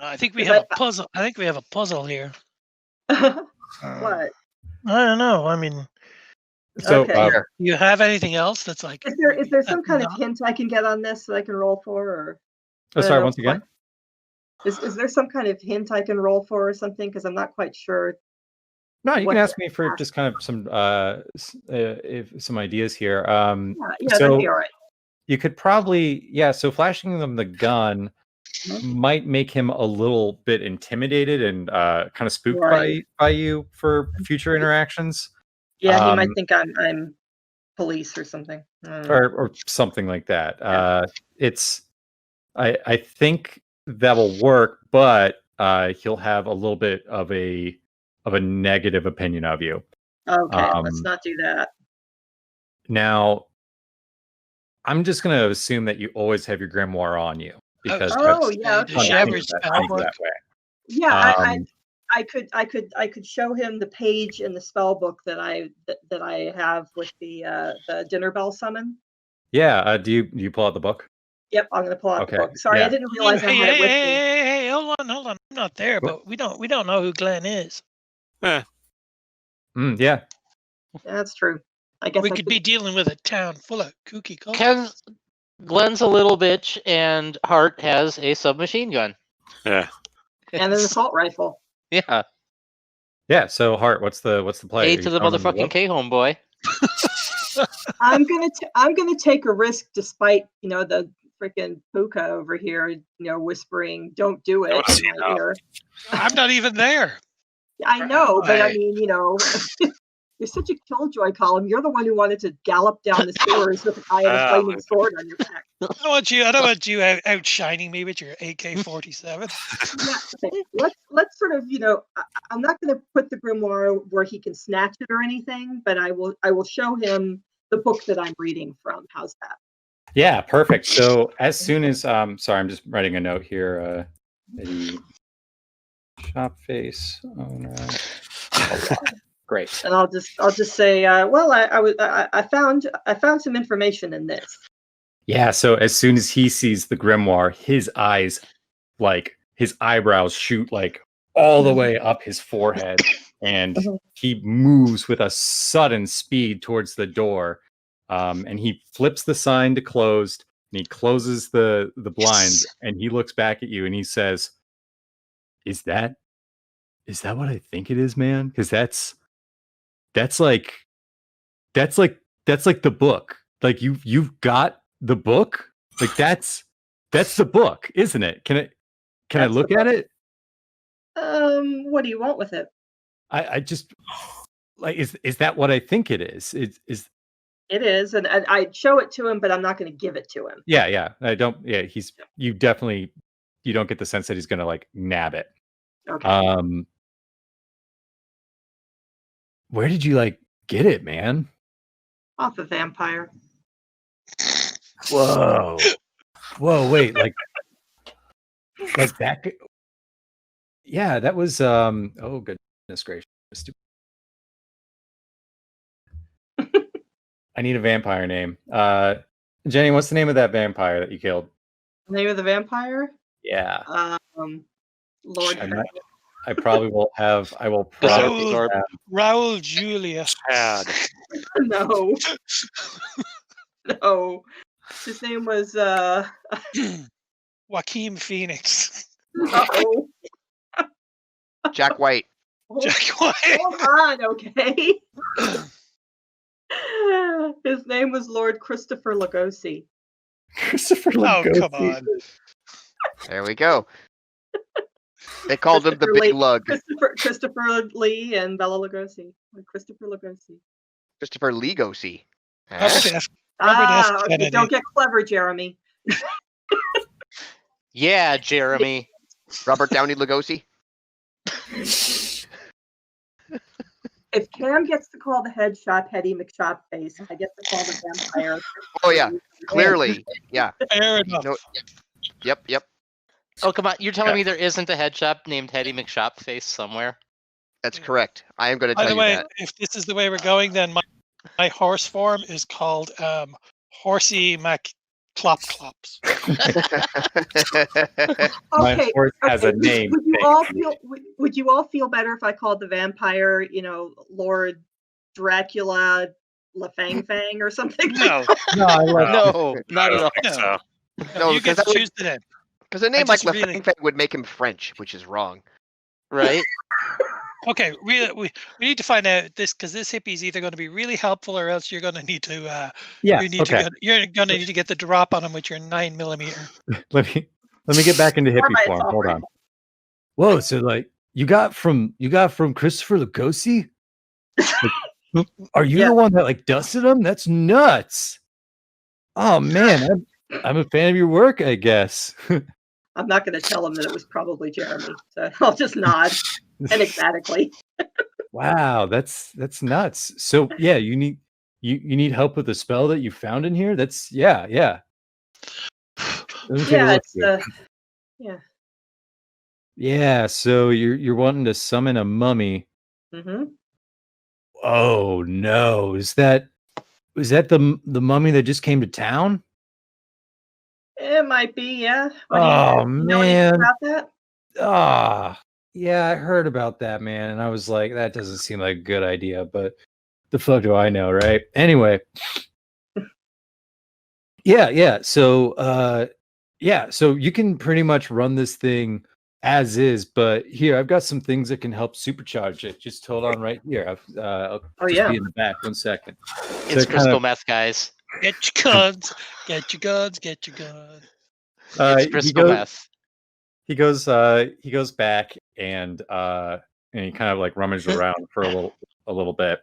I think we have a puzzle. I think we have a puzzle here. What? I don't know. I mean, So, Okay. you have anything else that's like? Is there some kind of hint I can get on this that I can roll for? Or oh, sorry, once again. Is there some kind of hint I can roll for or something? Because I'm not quite sure. No, you what can ask the- me for just kind of some ideas here. Yeah, So- that'd be all right. You could probably, so flashing them the gun might make him a little bit intimidated and kind of spooked Right. by you for future interactions. Yeah, he might think I'm police or something. Or something like that. I think that will work, but he'll have a little bit of a negative opinion of you. Okay, let's not do that. Now, I'm just going to assume that you always have your grimoire on you because yeah, Does she have her spell book? that way. Yeah, I could show him the page in the spell book that I have with the dinner bell summon. Yeah. Do you pull out the book? Yep, I'm gonna pull out Okay, the book. Sorry, yeah. I didn't realize I had it with me. Hey, hold on. I'm not there, but we don't know who Glenn is. Yeah. Yeah, that's true. I guess We I could be dealing with a town full of kooky cultists. Glenn's a little bitch, and Hart has a submachine gun. Yeah. and an assault rifle. Yeah. Yeah. So Hart, what's the play? A to the motherfucking K, homeboy. I'm gonna take a risk despite the freaking puka over here whispering don't do it in my ear. I'm not even there. I know, but I mean you're such a killjoy, Colin. You're the one who wanted to gallop down the stairs with a guy with a flaming sword on your back. I don't want you outshining me with your AK-47. Yeah, okay. Let's sort of I'm not going to put the grimoire where he can snatch it or anything, but I will show him the book that I'm reading from. How's that? Yeah, perfect. So as soon as sorry, I'm just writing a note here. The shop face owner. Great. And I'll just say, well, I found some information in this. Yeah. So as soon as he sees the grimoire, his eyebrows shoot like all the way up his forehead, and he moves with a sudden speed towards the door. And he flips the sign to closed, and he closes the blinds, and he looks back at you and he says, Is that what I think it is, man? Because that's like the book. Like you've got the book. Like that's the book, isn't it? Can I look at it? What do you want with it? I just like is that what I think it is? It is, and I'd show it to him, but I'm not going to give it to him. Yeah. I don't. Yeah, you don't get the sense that he's going to like nab it. Okay. Where did you like get it, man? Off a vampire. Whoa, wait, like that. Yeah, that was. Oh goodness gracious! I need a vampire name. Jenny, what's the name of that vampire that you killed? The name of the vampire? Yeah. Lordy. I probably will have. I will Raoul, probably have. Raoul Julia. Chad. No, no. His name was Joaquin Phoenix. no. Jack White. Jack White. Hold on, okay. His name was Lord Christopher Lugosi. Christopher Oh, Lugosi. come on. There we go. They called him the Christopher Big Lee- Lug. Christopher Lee and Bela Lugosi. Christopher Lugosi. Christopher Lugosi. Robert Huh? F. Robert F. Okay, Kennedy. don't get clever, Jeremy. Yeah, Jeremy. Robert Downey Lugosi. If Cam gets to call the head shop Hetty McShopface, I get to call the vampire. Oh yeah, clearly. Yeah. Fair enough. No, yep. Oh, come on. You're telling Yeah. me there isn't a head shop named Hetty McShopface somewhere? That's correct. I am going to By tell the you way, that. if this is the way we're going, then my horse form is called Horsey Mac Clop Clops. My Okay, horse has a name. Would you all feel better if I called the vampire, Lord Dracula LaFang Fang or something? No, No, I love No, not at all. I don't think so. No, you get because to choose the name. Because a name like just really- LaFang Fang would make him French, which is wrong. Right? Okay, we need to find out this because this hippie is either going to be really helpful or else you're going to need to Yeah. you're going to need to get the drop on him with your 9mm. Let me get back into Or hippie my form. Hold sovereign. on. Whoa, so like you got from Christopher Lugosi? Like, are you Yeah. the one that like dusted him? That's nuts. Oh man, I'm a fan of your work, I guess. I'm not going to tell him that it was probably Jeremy, so I'll just nod enigmatically. Wow, that's nuts. So yeah, you need help with the spell that you found in here? That's yeah. Let me take a Yeah, look it's here. yeah. Yeah, so you're wanting to summon a mummy. Mm-hmm. Oh no, was that the mummy that just came to town? It might be, yeah. Oh You know anything man. about that? Ah, yeah, I heard about that, man, and I was like, that doesn't seem like a good idea, but the fuck do I know, right? Anyway. Yeah. So so you can pretty much run this thing as is, but here I've got some things that can help supercharge it. Just hold on right here. I'll Oh, just yeah. be in the back 1 second. It's So crystal meth, guys. Get your guns, get your guns, get your guns. It's crystal meth. He goes back and he kind of like rummages around for a little bit,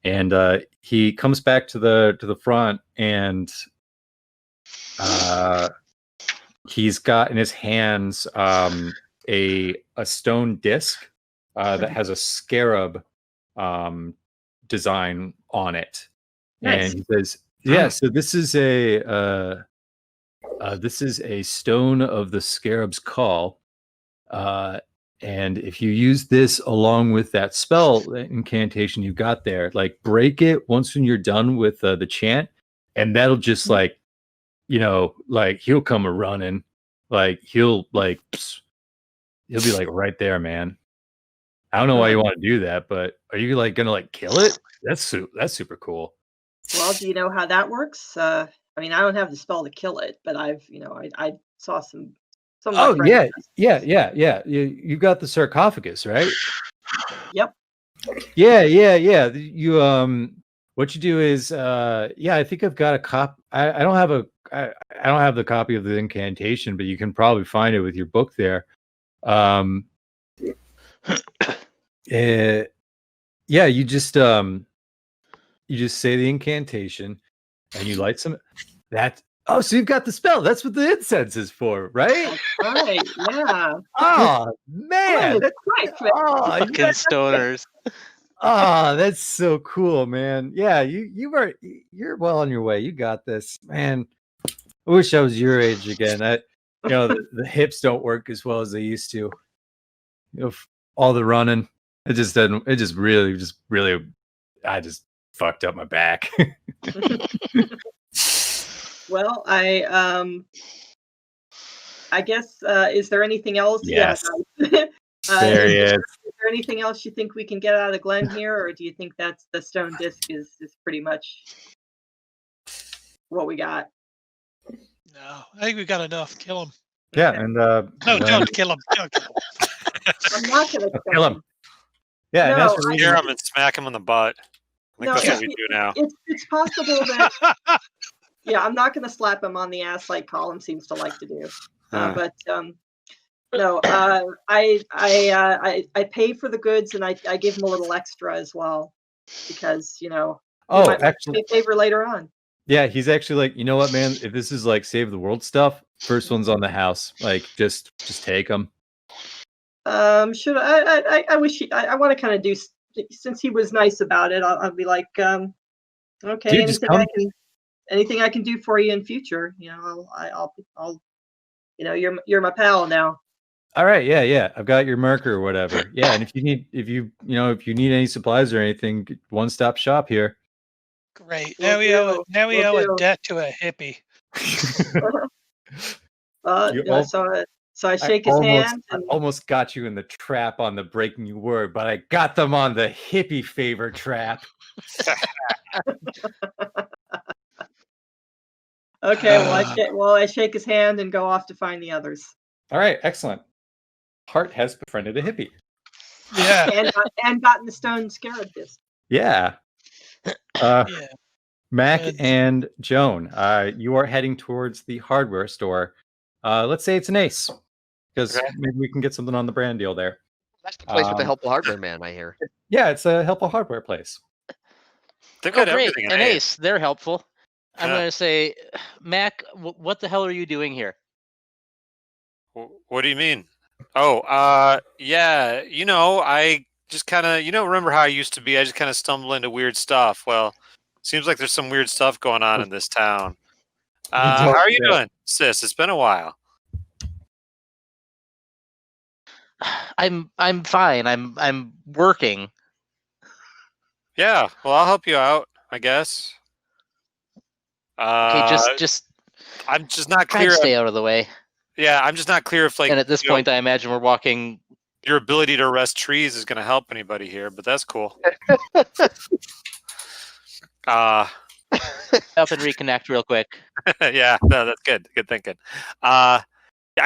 and he comes back to the front, and he's got in his hands a stone disc that has a scarab design on it. Nice. And he says, yeah, so this is a stone of the scarab's call, and if you use this along with that spell incantation you got there, like break it once when you're done with the chant, and that'll just like like he'll come a running, like he'll be like right there, man. I don't know why you want to do that, but are you like gonna like kill it? That's super cool. Well, do you know how that works? I mean, I don't have the spell to kill it, but I saw some. Of my Oh friends yeah. You got the sarcophagus, right? Yep. Yeah. You what you do is I think I've got a cop. I don't have the copy of the incantation, but you can probably find it with your book there. You just say the incantation and you light some so you've got the spell. That's what the incense is for, right? Right. Yeah. Oh man. That's right. Fucking stoners. That's so cool, man. Yeah, you're well on your way. You got this, man. I wish I was your age again. The hips don't work as well as they used to. All the running, it just really I just fucked up my back. Well, I guess is there anything else? Yes. Yeah. There he is. Is there anything else you think we can get out of Glenn here, or do you think that's the stone disc is pretty much what we got? No, I think we got enough. Kill him. Yeah, Okay. and No, Glenn- don't kill him. Don't kill him. I'm not gonna kill him. Yeah, and No, as for I- Hear him and smack him in the butt. I think No, that's what we do now. It's possible that I'm not gonna slap him on the ass like Colin seems to like to do. But no, I pay for the goods and I give him a little extra as well because he might actually, pay favor later on. yeah, he's actually like, you know what, man? If this is like save the world stuff, first one's on the house. Like, just take them. Should I wish I want to kind of do since he was nice about it. I'll be like, okay, Dude, just anything I can do for you in future. I'll you're my pal now. All right, yeah. I've got your marker or whatever. Yeah, and if you need any supplies or anything, one-stop shop here. Great. Will Now we owe do. now we Will owe do. a debt to a hippie. So I shake his hand. I almost got you in the trap on the breaking you word, but I got them on the hippie favor trap. Okay, I shake his hand and go off to find the others. All right, excellent. Hart has befriended a hippie. Yeah. and gotten the stone scarab disc. Yeah. Yeah. Mac Good. and Joan, you are heading towards the hardware store. Let's say it's an ace, because maybe we can get something on the brand deal there. That's the place with the helpful hardware man, I hear. Yeah, it's a helpful hardware place. They've got great. everything in An Ace. ace. They're helpful. I'm Yeah. going to say, Mac, what the hell are you doing here? What do you mean? Oh, yeah. I just kind of, remember how I used to be? I just kind of stumble into weird stuff. Well, seems like there's some weird stuff going on in this town. How are you doing, sis? It's been a while. I'm fine. I'm working. Yeah. Well, I'll help you out, I guess. Okay, just I'm just not try clear. to stay out of the way. Yeah, I'm just not clear if, like, And at this point, I imagine we're walking. your ability to arrest trees is going to help anybody here, but that's cool. Up and reconnect real quick. Yeah, no, that's good. Good thinking. I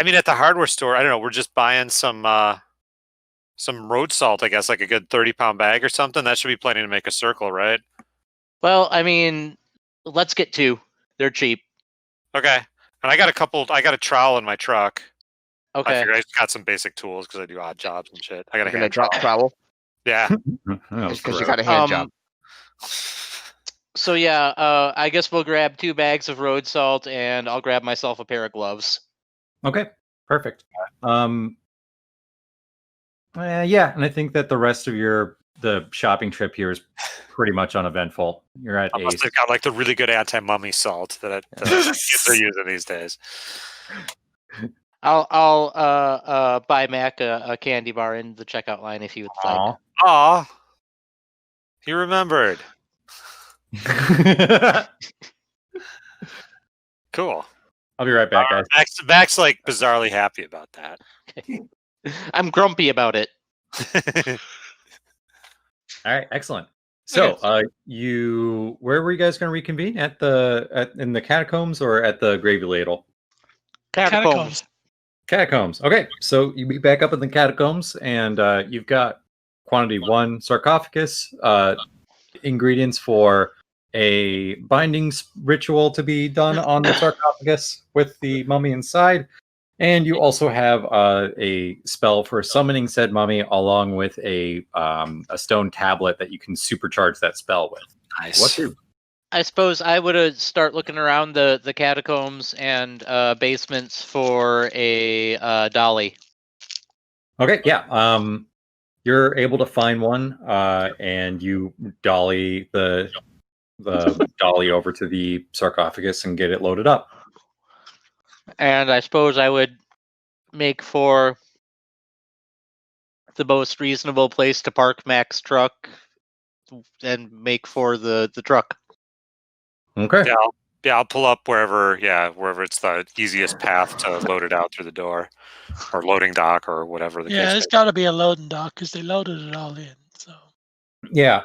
mean, at the hardware store, I don't know. We're just buying some road salt, I guess, like a good 30-pound bag or something. That should be plenty to make a circle, right? Well, I mean, let's get two. They're cheap. Okay. And I got a trowel in my truck. I Okay. figured I just got some basic tools because I do odd jobs and shit. I got a You're gonna hand drop trowel. trowel Yeah. because you got a hand job. So yeah, I guess we'll grab 2 bags of road salt, and I'll grab myself a pair of gloves. Okay, perfect. Yeah, and I think that the rest of the shopping trip here is pretty much uneventful. You're at I must Ace. have got like the really good anti-mummy salt that kids are using these days. I'll buy Mac a candy bar in the checkout line if you would like. Aw. Aw. He remembered. Cool. I'll be right back, guys. Mac's like bizarrely happy about that. I'm grumpy about it. All right, excellent. So, where were you guys going to reconvene in the catacombs or at the gravy ladle? Catacombs. Catacombs. Okay, so you meet back up in the catacombs, and you've got quantity 1 sarcophagus, ingredients for a binding ritual to be done on the sarcophagus with the mummy inside, and you also have a spell for summoning said mummy, along with a stone tablet that you can supercharge that spell with. Nice. What do? I suppose I would start looking around the catacombs and basements for a dolly. Okay, yeah. You're able to find one, and you dolly the dolly over to the sarcophagus and get it loaded up. And I suppose I would make for the most reasonable place to park Mac's truck and make for the truck. Okay. Yeah, I'll pull up wherever it's the easiest path to load it out through the door, or loading dock, or whatever the Yeah, case. it's got to be a loading dock because they loaded it all in. So Yeah.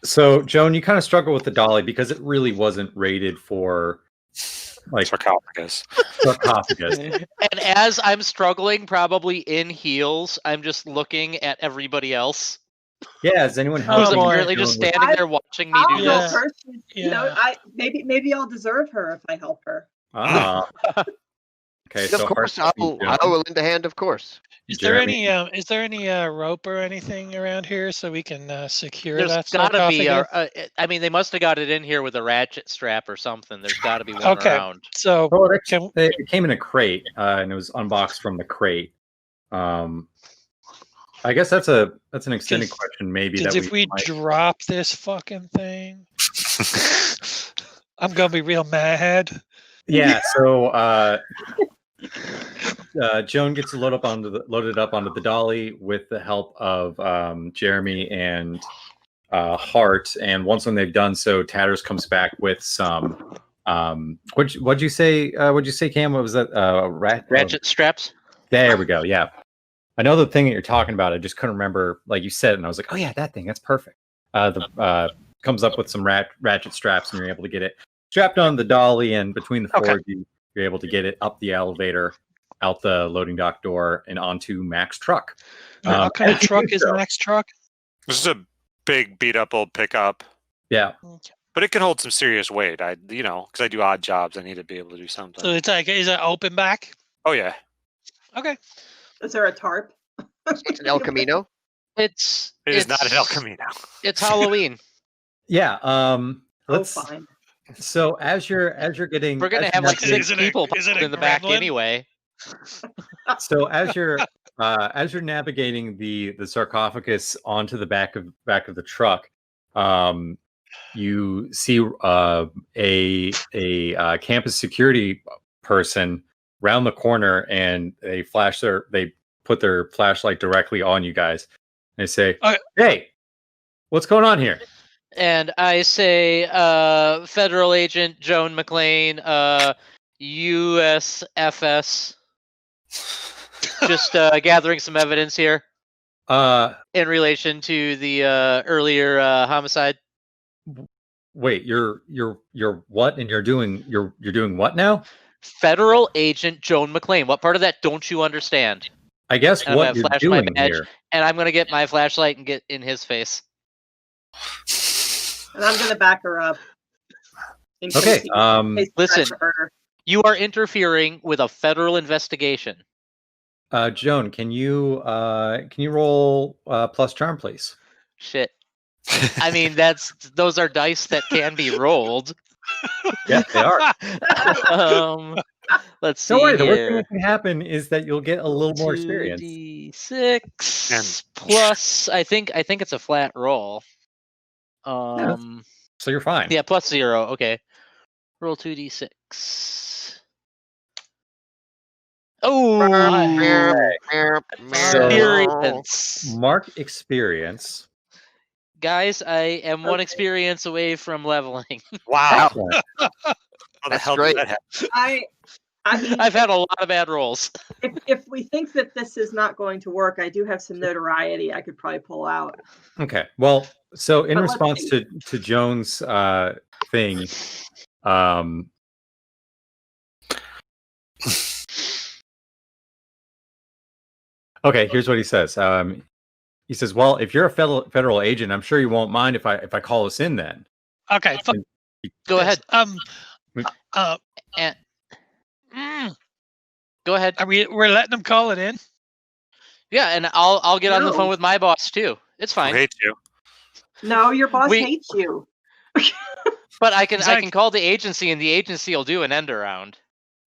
So Joan, you kind of struggle with the dolly because it really wasn't rated for like sarcophagus. And as I'm struggling, probably in heels, I'm just looking at everybody else. Yeah, is anyone Oh, Who's helping? boy. apparently just standing there watching me do I'll help this. her. You know, maybe I'll deserve her if I help her. Ah. Okay, Of so course, Hart, I will lend a hand. Of course. is Jeremy. there any rope or anything around here so we can secure There's that gotta be sarcophagus? I mean, they must have got it in here with a ratchet strap or something. There's got to be one Okay. around. So Oh, can, it came in a crate, and it was unboxed from the crate. I guess that's an extended question. Maybe that if we might... drop this fucking thing, I'm gonna be real mad. Yeah. So Joan gets loaded up onto the dolly with the help of Jeremy and Hart, and once when they've done so, Tatters comes back with some. What'd you say? What'd you say, Cam? What was that? Ratchet straps. There we go. Yeah. I know the thing that you're talking about. I just couldn't remember. Like you said, and I was like, "Oh yeah, that thing. That's perfect." Comes up with some ratchet straps, and you're able to get it strapped on the dolly, and between the four of you, you're able to get it up the elevator, out the loading dock door, and onto Mac's truck. What kind of truck is Mac's truck? This is a big, beat up old pickup. Yeah, but it can hold some serious weight. Because I do odd jobs, I need to be able to do something. So it's like, is it open back? Oh yeah. Okay. Is there a tarp? It's an El Camino. It is not an El Camino. It's Halloween. Yeah. Let's. Oh, fine. So as you're getting, we're gonna have like 6 people in the back anyway. So as you're navigating the sarcophagus onto the back of the truck, you see a campus security person round the corner, and they put their flashlight directly on you guys. And they say, "Hey, what's going on here?" And I say, Federal Agent Joan McClane, USFS, just gathering some evidence here in relation to the earlier homicide. Wait, you're what? And you're doing what now? Federal Agent Joan McClane. What part of that don't you understand? I guess and what you're doing here. And I'm gonna get my flashlight and get in his face. And I'm gonna back her up. Okay. Listen, you are interfering with a federal investigation. Joan, can you roll plus charm, please? Shit. I mean, those are dice that can be rolled. Yeah, they are. Let's see. Don't worry, the worst thing here. that can happen is that you'll get a little more experience. 2d6 plus. I think it's a flat roll. So you're fine. Yeah, plus 0. Okay. Roll 2d6. Oh, experience. Mark experience. Guys, I am 1 experience away from leveling. Wow. How the That's hell great. did that happen? I mean, I've had a lot of bad rolls. if we think that this is not going to work, I do have some notoriety I could probably pull out. Okay. Well, so in But let's response see. to Joan's thing, okay, here's what he says. He says, "Well, if you're a federal agent, I'm sure you won't mind if I call us in then." Okay. Go ahead. And, Go ahead. we're letting them call it in? Yeah, and I'll get on the No. phone with my boss too. It's I fine. hate you. No, your boss We- hates you. But I can Exactly. call the agency, and the agency will do an end around.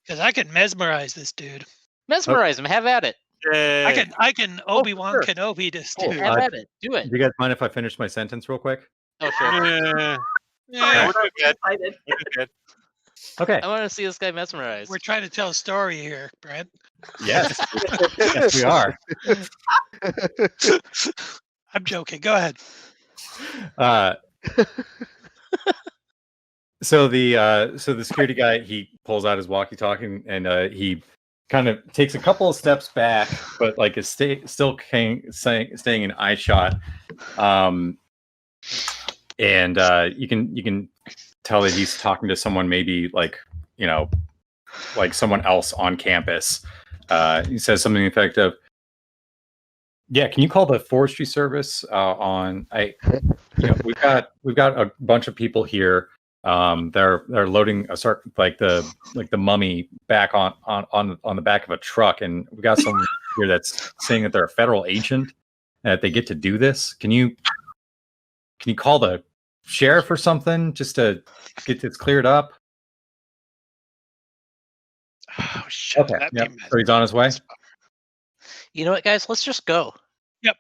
Because I can mesmerize this dude. Mesmerize him. Have at it. Yay. I can Obi-Wan sure. Kenobi this Cool. dude. Have at it. Do it. Do you guys mind if I finish my sentence real quick? Oh sure. Yeah. Yeah, we're good. Excited. We're good. Okay. I want to see this guy mesmerized. we're trying to tell a story here, Brent. Yes. Yes, we are. I'm joking. Go ahead. So the security guy, he pulls out his walkie-talkie and he kind of takes a couple of steps back, but like is staying in eye shot. And you can tell that he's talking to someone, maybe like like someone else on campus. He says something to the effect of, "Yeah, can you call the forestry service on? We've got a bunch of people here. They're loading the mummy back on the back of a truck, and we got someone here that's saying that they're a federal agent and that they get to do this. Can you call the sheriff or something just to get this cleared up?" Oh shit! Okay, yeah. So he's on his way. You know what, guys? Let's just go. Yep.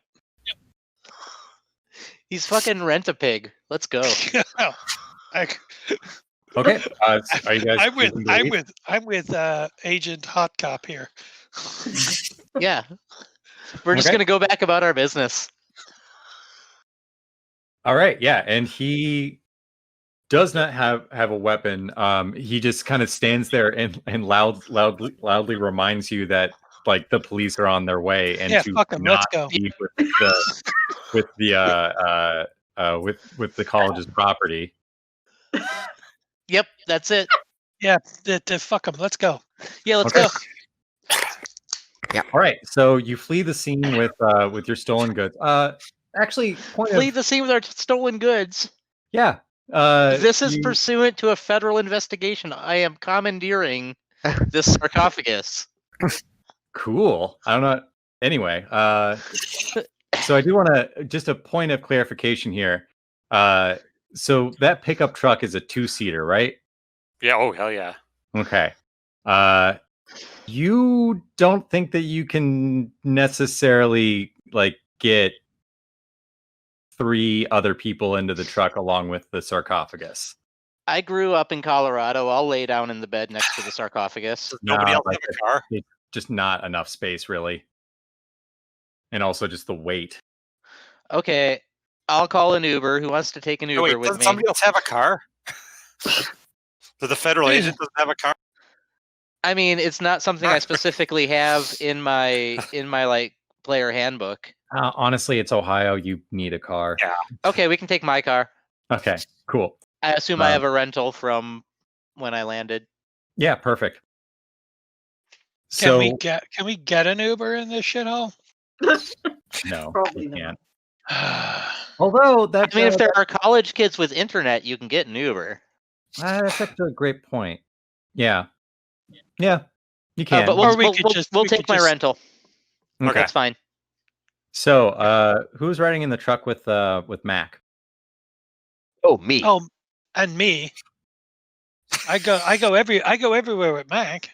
He's fucking Rent-A-Pig. Let's go. Okay. Are you guys? I'm with Agent Hot Cop here. Yeah. We're just Okay. gonna go back about our business. All right. Yeah, and he does not have a weapon. He just kind of stands there and loudly reminds you that like the police are on their way, and Yeah, to fuck 'em, let's not go. be with the college's property. Yep, that's it. Yeah, fuck them. Let's go. Yeah, let's Okay. go. All right. So you flee the scene with your stolen goods. Actually, Flee the scene with our stolen goods. Yeah. This is pursuant to a federal investigation. I am commandeering this sarcophagus. Cool. I don't know. Anyway, so I do want to just a point of clarification here. So that pickup truck is a 2-seater, right? Yeah. Oh, hell yeah. Okay. You don't think that you can necessarily like get 3 other people into the truck along with the sarcophagus? I grew up in Colorado. I'll lay down in the bed next to the sarcophagus. Does nobody else have a car? It's just not enough space, really. And also just the weight. Okay, I'll call an Uber. Who wants to take an Uber Wait, with doesn't me? somebody else have a car? So the federal agent doesn't have a car? I mean, it's not something I specifically have in my like player handbook. Honestly, it's Ohio. You need a car. Yeah. Okay, we can take my car. Okay, cool. I assume I have a rental from when I landed. Yeah, perfect. Can we get an Uber in this shithole? No, Probably you not. can't. Although that I mean, if there are college kids with internet, you can get an Uber. that's actually a great point. Yeah, you can. But Or we we'll could we'll just- take my rental. Okay. That's fine. So, who's riding in the truck with Mac? Oh, me. Oh, and me. I go everywhere with Mac.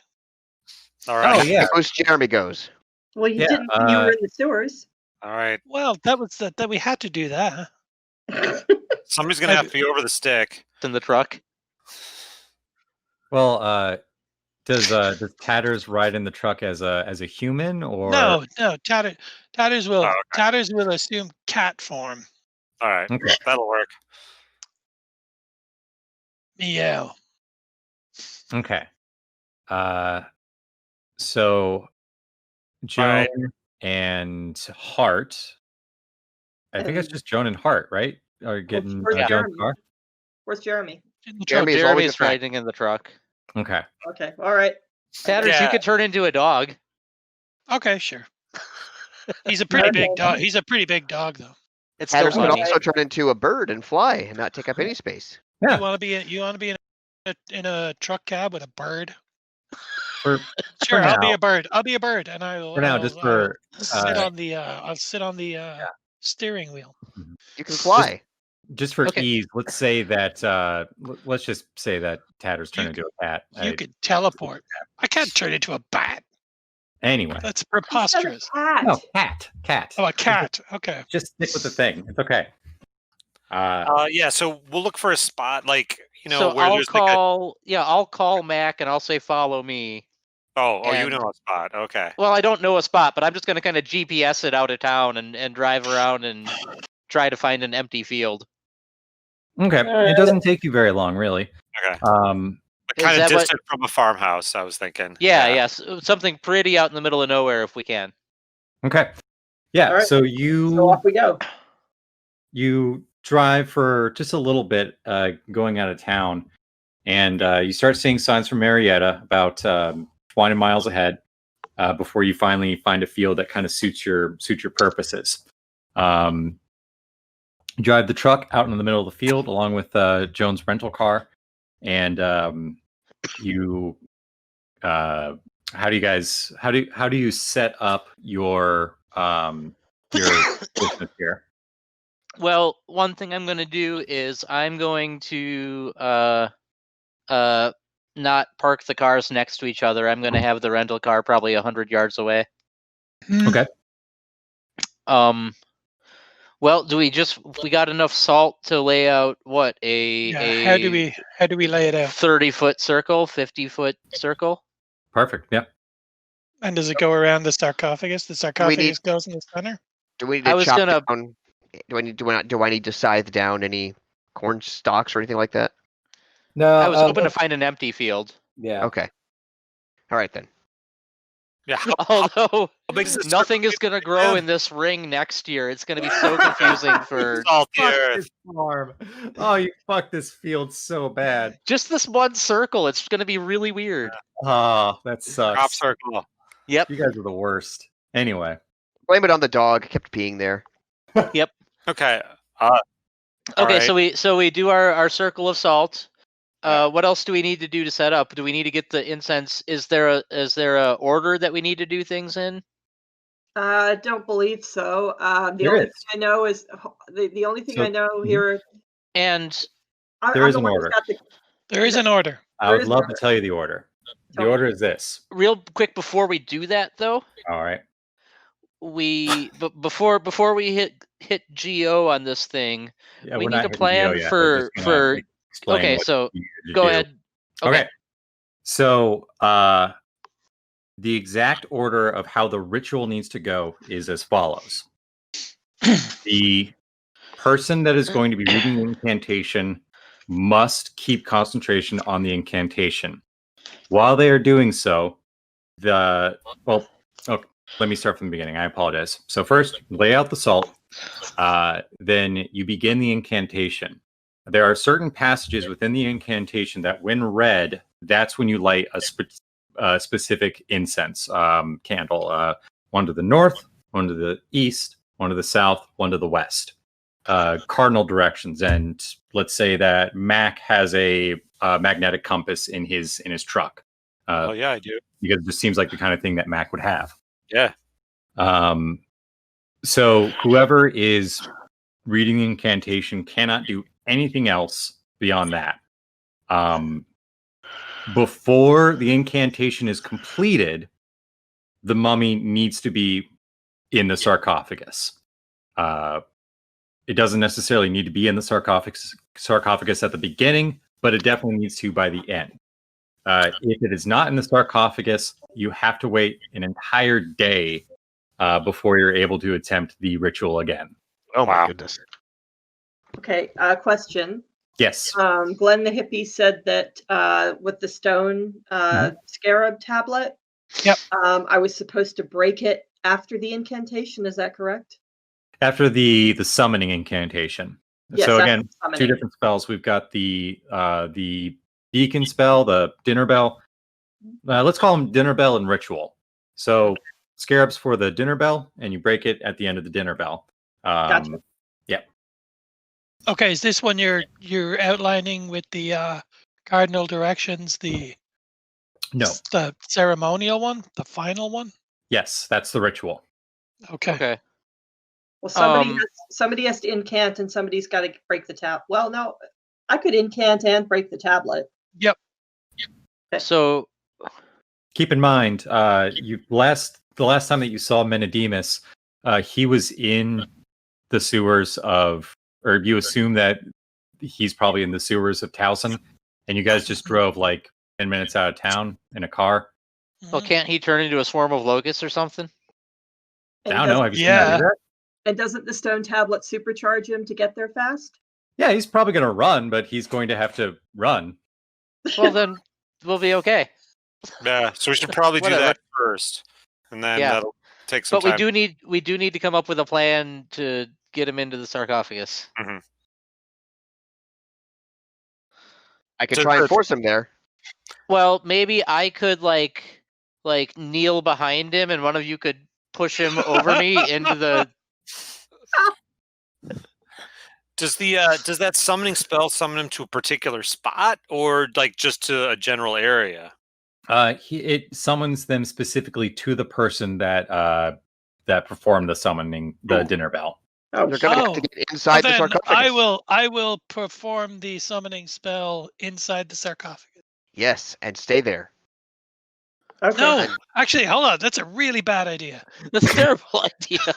All right. Oh yeah. Goes Jeremy goes. Well, you Yeah, didn't when you were in the sewers. All right. Well, that we had to do that. Somebody's going to have to be over the stick. It's in the truck. Well, does Tatters ride in the truck as a human or No, Tatters will Oh, okay. Tatters will assume cat form. All right. Okay. That'll work. Meow. Okay. So Joan right. and Hart. I think it's just Joan and Hart, right? Are getting Where's Joan's Jeremy? car. Where's Jeremy? In the Jeremy truck. is always Jeremy's a fact. riding in the truck. Okay. Okay, all right. Tatters, you Yeah. could turn into a dog. Okay, sure. He's a pretty Okay. big dog. He's a pretty big dog, though. It's still Hatters could funny. also turn into a bird and fly and not take up any space. Yeah. You want to be in a truck cab with a bird? For Sure, I'll be now. a bird. I'll be a bird, and I will. for now, just for I'll sit on the steering wheel. You can fly. just for Okay. ease, let's say that let's just say that Tatters turn You into a cat. You could teleport. I can't turn into a bat. Anyway. That's He said a preposterous. cat. No, cat. Oh, a cat. Okay. Just stick with the thing. It's okay. Yeah. So we'll look for a spot like, So where I'll there's like a. I'll call Mac and I'll say follow me. Oh, you and- know a spot. Okay. Well, I don't know a spot, but I'm just gonna kind of GPS it out of town and drive around and try to find an empty field. Okay, Alright. it doesn't take you very long, really. Okay. Is Kind of that what- distant from a farmhouse, I was thinking. Yes, something pretty out in the middle of nowhere if we can. Okay. Yeah, All right. so So off we go. you drive for just a little bit going out of town, and you start seeing signs from Marietta about 20 miles ahead before you finally find a field that kind of suits your purposes. You drive the truck out in the middle of the field along with Joan's rental car, and you how do you set up your business here? Well, one thing I'm going to do is I'm going to not park the cars next to each other. I'm going to have the rental car probably 100 yards away. Okay. Well, we got enough salt to lay out what How do we lay it out? 30-foot circle, 50-foot circle? Perfect. Yeah. And does it go around the sarcophagus? The sarcophagus goes in the center. Do we need to chop down? Do I need to scythe down any corn stalks or anything like that? No, I was hoping to find an empty field. Yeah. Okay. All right then. Yeah. Although How big is this nothing circle is going to we grow have? in this ring next year. It's going to be so confusing for Salt the Fuck earth. this farm. Oh, you fucked this field so bad. just this one circle. It's going to be really weird. Oh, that sucks. Crop circle. Yep. You guys are the worst. Anyway. Blame it on the dog. Kept peeing there. Okay. Okay, Alright. so we do our circle of salt. What else do we need to do to set up? Do we need to get the incense? Is there a order that we need to do things in? I don't believe so. The There only is. thing I know is the only thing So- I know Mhm. here. And There I'm is the an one who's order. got the- There is an order. I There would is love order. to tell you the order. The Tell me. order is this. real quick before we do that, though, All right. before we hit GO on this thing, Yeah, we we're need not to hitting plan GO yet. We're just gonna for. explain Okay, what so you need to go do. ahead. Okay. So the exact order of how the ritual needs to go is as follows. The person that is going to be reading the incantation must keep concentration on the incantation. While they are doing so, let me start from the beginning. I apologize. So first, lay out the salt. Then you begin the incantation. There are certain passages within the incantation that, when read, that's when you light a specific incense candle. One to the north, one to the east, one to the south, one to the west. Cardinal directions. And let's say that Mac has a magnetic compass in his truck. Oh yeah, I do. Because it just seems like the kind of thing that Mac would have. Yeah. So whoever is reading the incantation cannot do anything else beyond that. Before the incantation is completed, the mummy needs to be in the sarcophagus. It doesn't necessarily need to be in the sarcophagus at the beginning, but it definitely needs to by the end. If it is not in the sarcophagus, you have to wait an entire day before you're able to attempt the ritual again. Oh my Wow. goodness. Okay, question. Yes. Glenn the hippie said that with the stone scarab tablet, Yep. I was supposed to break it after the incantation. Is that correct? After the summoning incantation. Yes, So after again, the summoning. two different spells. We've got the beacon spell, the dinner bell. Let's call them dinner bell and ritual. So scarabs for the dinner bell, and you break it at the end of the dinner bell. Gotcha. Yeah. Okay, is this one you're outlining with the cardinal directions? No. The ceremonial one, the final one. Yes, that's the ritual. Okay. Okay. Well, somebody has to incant, and somebody's got to break the tab. Well, no, I could incant and break the tablet. Yep. So Keep in mind, the last time that you saw Menedemus, he was in the sewers of, or you assume that he's probably in the sewers of Towson, and you guys just drove like 10 minutes out of town in a car. well, can't he turn into a swarm of locusts or something? And I don't know. doesn't- Have you seen that? Yeah. And doesn't the stone tablet supercharge him to get there fast? Yeah, he's probably going to run, but he's going to have to run. Well, then we'll be okay. Yeah, so we should probably do Whatever. that first, and then Yeah. that'll take some But we time. do need to come up with a plan to get him into the sarcophagus. I could So try and good. force him there. Well, maybe I could like kneel behind him, and one of you could push him over me into the. Does that summoning spell summon him to a particular spot, or like just to a general area? It summons them specifically to the person that performed the summoning, the dinner bell. Oh, You're gonna have to get inside the then sarcophagus. I will perform the summoning spell inside the sarcophagus. Yes, and stay there. okay. No, actually, hold on. That's a really bad idea. That's a terrible idea.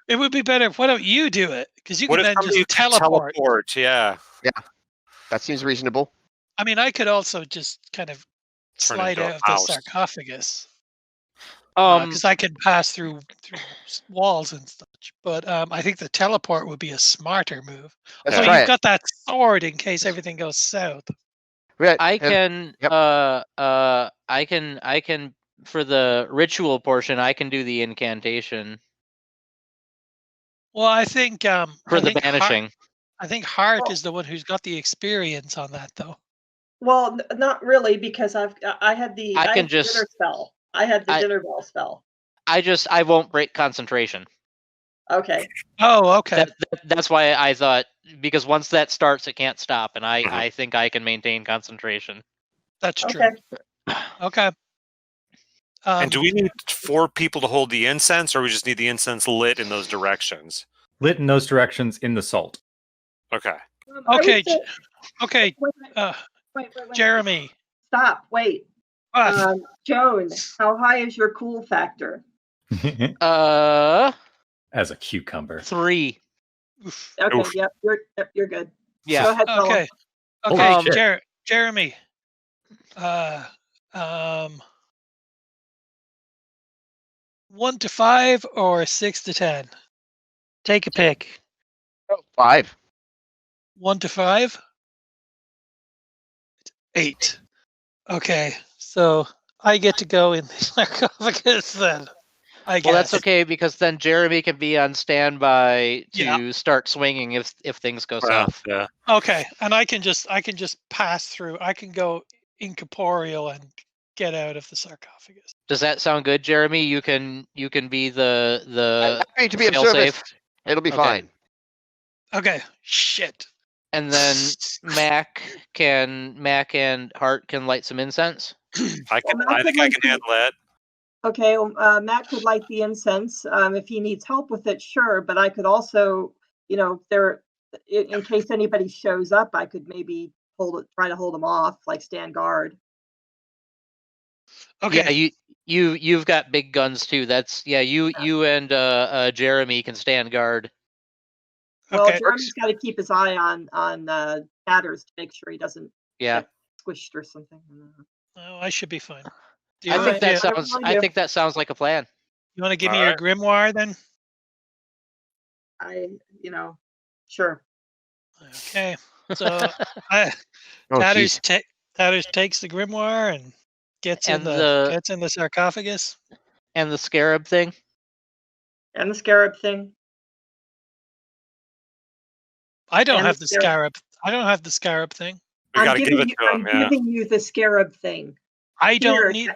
It would be better. Why don't you do it? Because you What can if then somebody just could teleport. Yeah. That seems reasonable. I mean, I could also just kind of Turn slide into a out of the house. sarcophagus Um, because I can pass through walls and such. But I think the teleport would be a smarter move. Let's So try you've it. got that sword in case everything goes south. Right, I and- can I can for the ritual portion I can do the incantation Well, I think for I the think banishing. I think Hart Well- is the one who's got the experience on that, though. Well, not really, because I had the I can had the just- dinner spell. I had the I- dinner bell spell. I won't break concentration. Okay. Oh, okay. That's why I thought, because once that starts it can't stop, and Mhm. I think I can maintain concentration. That's true. Okay. Okay. And do we need 4 people to hold the incense, or we just need the incense lit in those directions? Lit in those directions in the salt. Okay. I would Okay, say- okay, wait. Jeremy. Stop. Wait. What? Joan, how high is your cool factor? As a cucumber. 3. Oof. Okay. Oof. Yep. You're good. Go Yeah. ahead. Philip. Okay. Holy Okay, shit. Jeremy. 1 to 5 or 6 to 10? Take a pick. 5. 1 to 5? 8. Okay, so I get to go in the sarcophagus then. I guess. Well, that's okay, because then Jeremy can be on standby to Yeah. start swinging if things go south. Yeah. Okay, and I can just pass through. I can go incorporeal and get out of the sarcophagus. Does that sound good, Jeremy? You can be the Happy to be of fail service. safe. It'll be Okay. fine. Okay, shit. And then Mac and Hart can light some incense. I think Well, I can like- handle that. Okay. Matt could light the incense. If he needs help with it, sure. But I could also, in case anybody shows up, I could maybe try to hold them off, like stand guard. Okay. Yeah, you've got big guns too. You and Jeremy can stand guard. Well, Okay. Jeremy's got to keep his eye on Tatters to make sure he doesn't Yeah. get squished or something. Oh, I should be fine. Do I you, think want, that whatever sounds you I do. think that sounds like a plan. you want to give me your grimoire then? Sure. Okay. So Oh, Tatters jeez. Tatters takes the grimoire and gets in And the sarcophagus. And the scarab thing. And the scarab thing. I don't And have the the scarab. scarab. I don't have the scarab thing. We got to give it to I'm him. Yeah. giving you the scarab thing. I Here, don't need.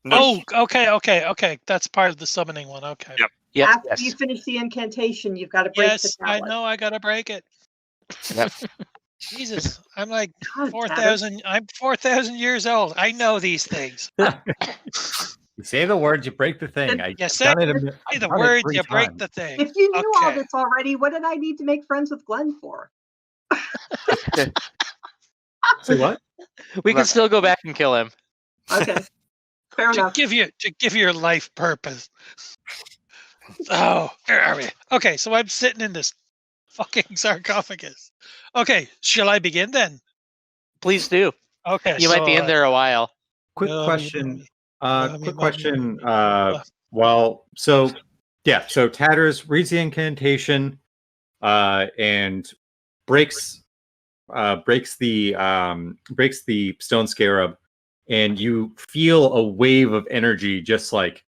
No, Oh, okay. That's part of the summoning one. Okay. Yep. Yep. After Yes. you finish the incantation, you've got to break the Yes, I tablet. know. I gotta break it. Yep. Jesus, I'm like God, 4,000. I'm 4,000 years old. I know these things. You say the words, you break the thing. I You say done it Say the done it words, 3 you break times. the thing. If you knew all Okay. this already, what did I need to make friends with Glenn for? Say what? We can still go back and kill him. Okay. Fair to enough. give you your life purpose. Oh, where are we? Okay, so I'm sitting in this fucking sarcophagus. Okay, shall I begin then? Please do. Okay, You might be in there a while. Quick Yummy, question. yummy, Quick yummy, question. yummy. So Tatters reads the incantation, and breaks the stone scarab, and you feel a wave of energy just like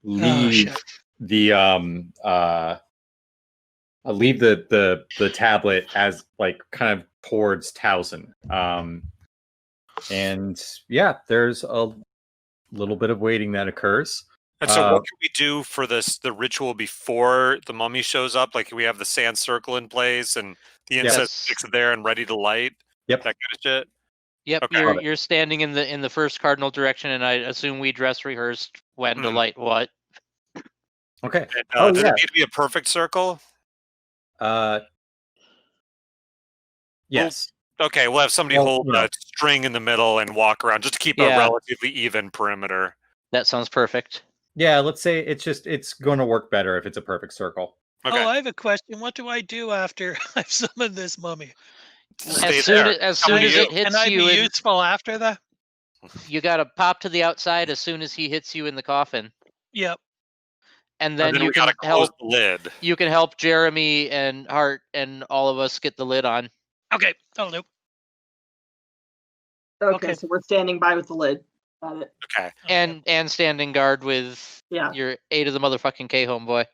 leave shit. leave the tablet as like kind of towards Towson. And yeah, there's a little bit of waiting that occurs. And so, what can we do for the ritual before the mummy shows up? Like, we have the sand circle in place and the incense sticks there and ready to light. Yep, that kind of shit. Yep, Okay. you're standing in the first cardinal direction, and I assume we dress rehearsed when to light what. Okay. And, does it need to be a perfect circle? Yes. Okay, we'll have somebody hold a string in the middle and walk around just to keep a relatively even perimeter. That sounds perfect. Yeah, let's say it's going to work better if it's a perfect circle. Okay. Oh, I have a question. What do I do after I've summoned this mummy? As soon as it hits can I you, be useful after that? You got to pop to the outside as soon as he hits you in the coffin. Yep. And then you can help the lid. You can help Jeremy and Hart and all of us get the lid on. Okay, that'll do. Okay, so we're standing by with the lid. Got it. Okay. And standing guard with your 8 of the motherfucking K homeboy.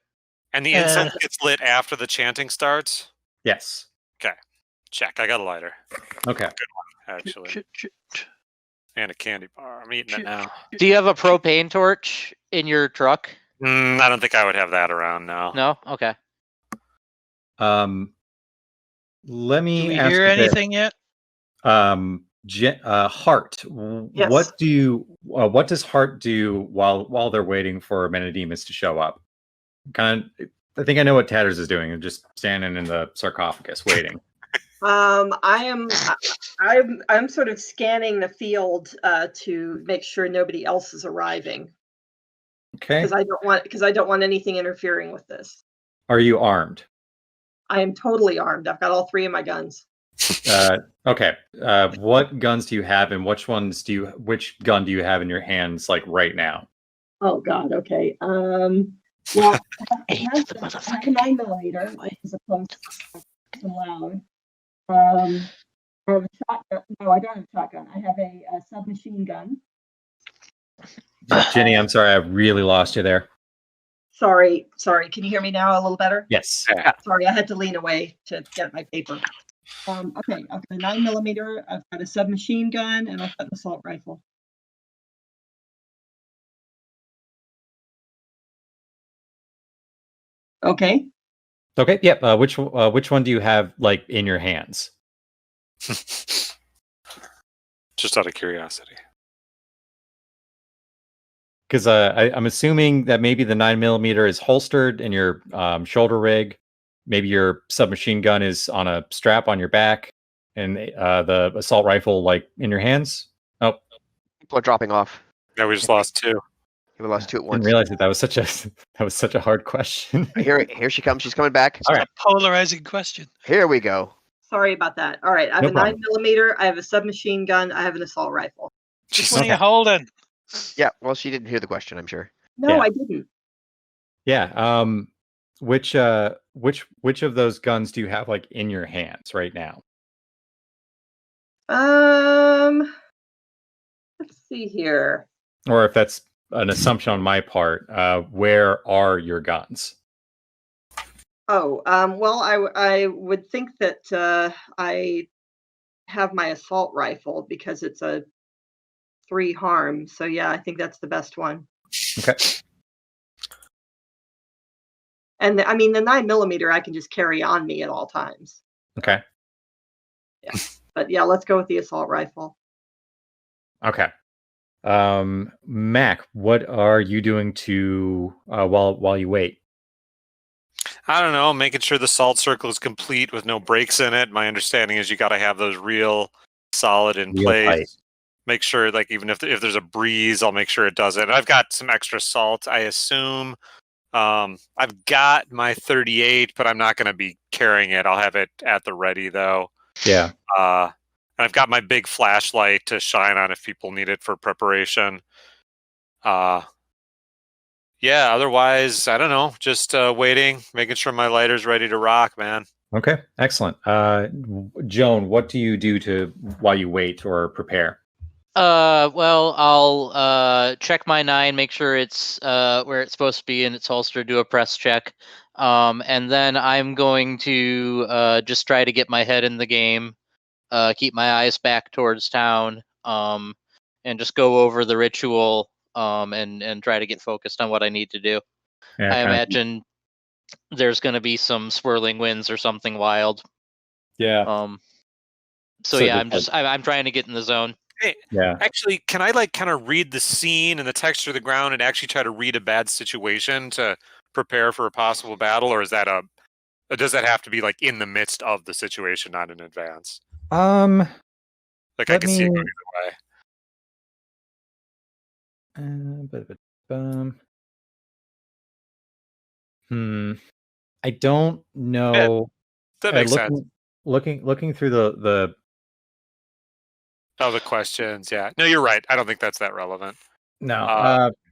And the incense gets lit after the chanting starts? Yes. Okay. Check. I got a lighter. Okay. Good one, actually. And a candy bar. I'm eating it now. Do you have a propane torch in your truck? I don't think I would have that around now. No? Okay. Let me Do we ask hear you anything yet? Heart. Yes. What does Heart do while they're waiting for Menedemus to show up? I think I know what Tatters is doing. Just standing in the sarcophagus waiting. I'm sort of scanning the field to make sure nobody else is arriving. Okay. Because I don't want anything interfering with this. Are you armed? I am totally armed. I've got all 3 of my guns. Okay. What guns do you have, and which gun do you have in your hands, like right now? Oh God. Okay. Well, I have a 9mm, which is opposed to loud. I have a shotgun. No, I don't have a shotgun. I have a submachine gun. Jenny, I'm sorry, I really lost you there. Sorry. Can you hear me now a little better? Yes. Sorry, I had to lean away to get my paper. Okay, I've got a 9mm, I've got a submachine gun, and I've got an assault rifle. Okay. Okay. Yep. Which one do you have like in your hands? Just out of curiosity. Because I'm assuming that maybe the 9mm is holstered in your shoulder rig. Maybe your submachine gun is on a strap on your back, and the assault rifle like in your hands. Oh, people are dropping off. Yeah, we just lost 2. We lost 2 at once. Didn't realize that was such a hard question. Here she comes. She's coming back. All right. A polarizing question. Here we go. Sorry about that. All right, I have a 9mm, I have a submachine gun, I have an assault rifle. Which one are you holding? Yeah, well, she didn't hear the question, I'm sure. No, I didn't. Yeah. Which of those guns do you have like in your hands right now? Let's see here. Or if that's an assumption on my part, where are your guns? Oh, well, I would think that I have my assault rifle because it's a 3 harm. So yeah, I think that's the best one. Okay. And the 9mm I can just carry on me at all times. Okay. Yeah. But yeah, let's go with the assault rifle. Okay. Mac, what are you doing to while you wait? I don't know, making sure the salt circle is complete with no breaks in it. My understanding is you got to have those real solid in place. Tight. Make sure, like, even if there's a breeze, I'll make sure it does it. I've got some extra salt, I assume. I've got my 38, but I'm not going to be carrying it. I'll have it at the ready, though. Yeah. And I've got my big flashlight to shine on if people need it for preparation. Yeah, otherwise, I don't know. Just waiting, making sure my lighter's ready to rock, man. Okay, excellent. Joan, what do you do while you wait or prepare? Well, I'll check my 9, make sure it's where it's supposed to be in its holster, do a press check. And then I'm going to just try to get my head in the game, keep my eyes back towards town, and just go over the ritual, and try to get focused on what I need to do. Yeah, I kind of- imagine there's going to be some swirling winds or something wild. yeah, So So yeah, just I'm trying to get in the zone. yeah. Actually, can I like kind of read the scene and the texture of the ground and actually try to read a bad situation to prepare for a possible battle, or is that does that have to be like in the midst of the situation, not in advance? Like I Let can see it me- going either way. I don't know. That makes sense. Looking through the Oh, the questions. Yeah. No, you're right. I don't think that's that relevant. no.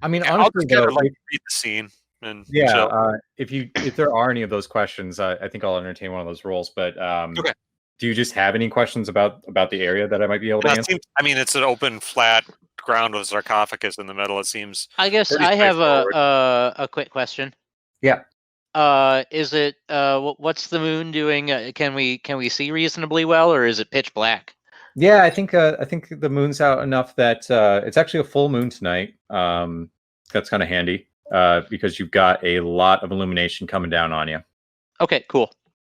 I mean, Yeah, I'll honestly, just get though, her, like, if- read the scene and yeah. chill. If there are any of those questions, I think I'll entertain one of those roles. But Okay. do you just have any questions about the area that I might be able to Well, it answer? seems, I mean, it's an open, flat ground with a sarcophagus in the middle. It seems. I guess Pretty I have straightforward. a quick question. Yeah. Is it what's the moon doing? Can we see reasonably well, or is it pitch black? Yeah, I think the moon's out enough that it's actually a full moon tonight. That's kind of handy because you've got a lot of illumination coming down on you. Okay, cool.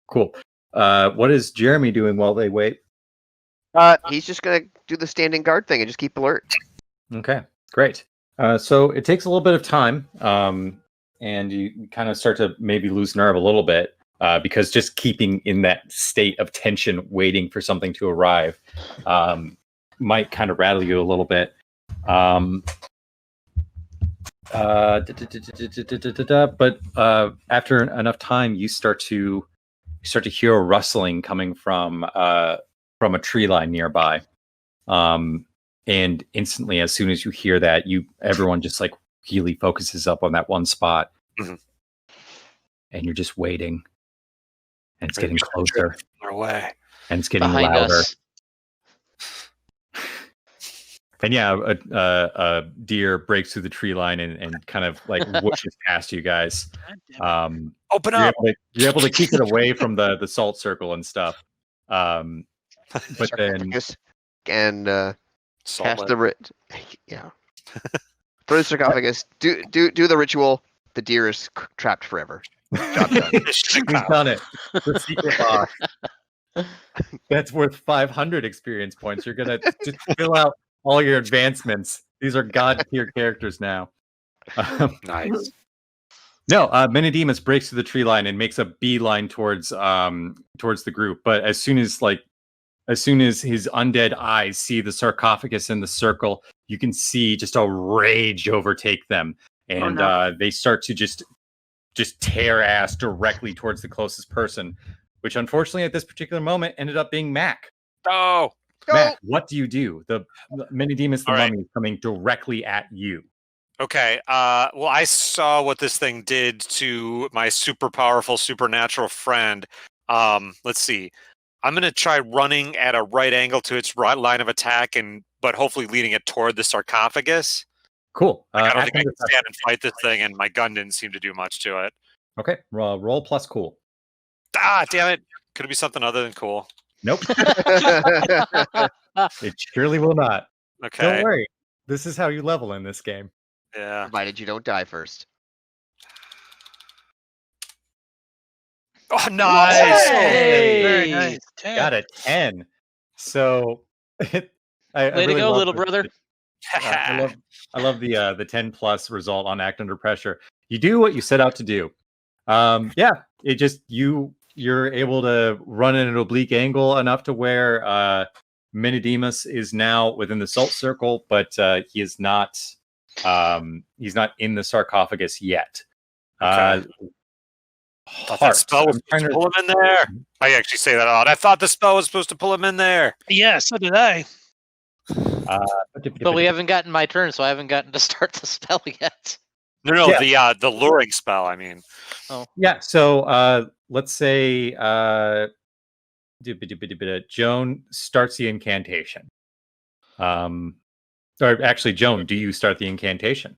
Cool. What is Jeremy doing while they wait? He's just gonna do the standing guard thing and just keep alert. Okay, great. So it takes a little bit of time, and you kind of start to maybe lose nerve a little bit because just keeping in that state of tension, waiting for something to arrive, might kind of rattle you a little bit. But after enough time, you start to hear a rustling coming from a tree line nearby. And instantly, as soon as you hear that, everyone just like really focuses up on that one spot. Mhm. And you're just waiting. And it's Maybe getting we should closer. Far away. And it's getting Behind louder. us. And yeah, a deer breaks through the tree line and kind of like whooshes past you guys. Open You're up. you're able to keep it away from the salt circle and stuff. But then Sarcophagus and Salt cast lick. the yeah. Through the sarcophagus, do the ritual. The deer is trapped forever. Job done. we've done it. The secret boss. That's worth 500 experience points. You're gonna just fill out all your advancements. These are god tier characters now. Nice. No, Menedemus breaks through the tree line and makes a beeline towards the group. But as soon as his undead eyes see the sarcophagus in the circle, you can see just a rage overtake them, and they start to just tear ass directly towards the closest person, which unfortunately at this particular moment ended up being Mac. Oh. Mac, what do you do? The Menedemus the All right. mummy is coming directly at you. Okay. Well, I saw what this thing did to my super powerful supernatural friend. Let's see. I'm gonna try running at a right angle to its right line of attack, but hopefully leading it toward the sarcophagus. Cool. I don't think I can stand and fight this thing, and my gun didn't seem to do much to it. Okay. Roll plus cool. Ah, damn it! Could it be something other than cool? Nope. It surely will not. Okay. Don't worry. This is how you level in this game. Yeah. Provided you don't die first. Oh, nice! Hey! Very nice. 10. Got a 10. So I Way really to go, love little this. brother. I love the 10 plus result on Act Under Pressure. You do what you set out to do. Yeah, it just you're able to run at an oblique angle enough to where Menedemus is now within the salt circle, but he is not he's not in the sarcophagus yet. Okay. I thought that spell was supposed to pull him in there. I actually say that out. I thought the spell was supposed to pull him in there. Yeah, so did I. But we haven't gotten my turn, so I haven't gotten to start the spell yet. No, Yeah. the luring spell. I mean, Yeah. So let's say Joan starts the incantation. Or actually, Joan, do you start the incantation?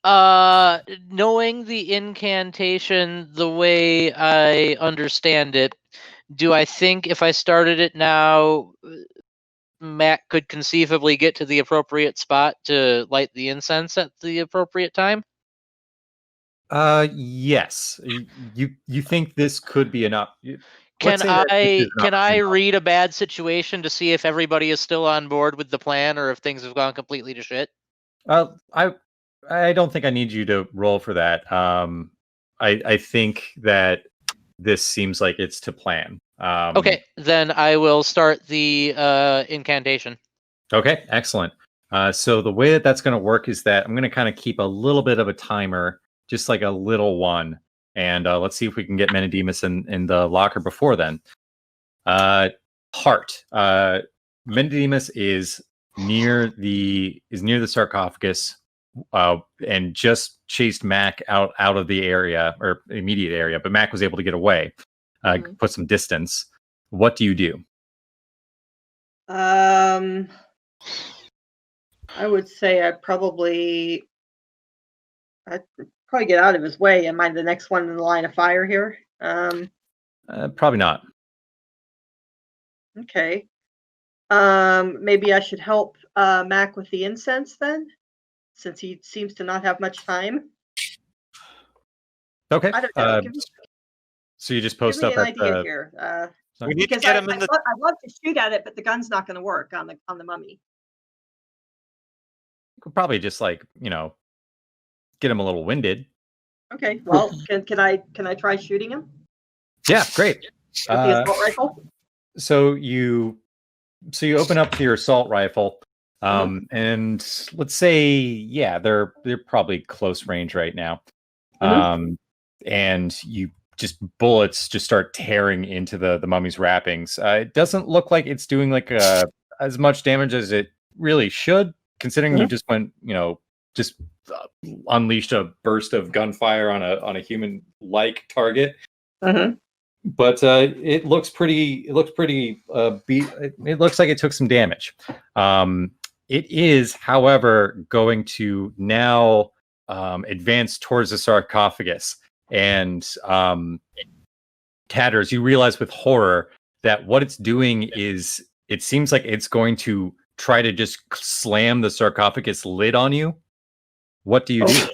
Knowing the incantation the way I understand it, do I think if I started it now, Matt could conceivably get to the appropriate spot to light the incense at the appropriate time? Yes. You think this could be enough? Let's Can say that this is I enough. read a bad situation to see if everybody is still on board with the plan or if things have gone completely to shit? I don't think I need you to roll for that. I think that this seems like it's to plan. Okay, then I will start the incantation. Okay, excellent. So the way that that's going to work is that I'm going to kind of keep a little bit of a timer, just like a little one, and let's see if we can get Menedemus in the locker before then. Heart. Menedemus is near the sarcophagus, and just chased Mac out of the area or immediate area, but Mac was able to get away, put some distance. What do you do? I would say I'd probably get out of his way. Am I the next one in the line of fire here? Probably not. Okay. Maybe I should help Mac with the incense then, since he seems to not have much time. Okay. I don't know. So you just Give post me up an at idea here. we need to Because get him in the. I'd love to shoot at it, but the gun's not going to work on the mummy. Could probably just get him a little winded. Okay. Well, can I try shooting him Yeah, great. with the assault rifle? So you open up your assault rifle, and let's say they're probably close range right now, and bullets just start tearing into the mummy's wrappings. It doesn't look like it's doing as much damage as it really should, considering you just went unleashed a burst of gunfire on a human like target. But it looks pretty. It looks pretty. It looks like it took some damage. It is, however, going to now advance towards the sarcophagus. And Tatters, you realize with horror that what it's doing is, it seems like it's going to try to just slam the sarcophagus lid on you. What do you do?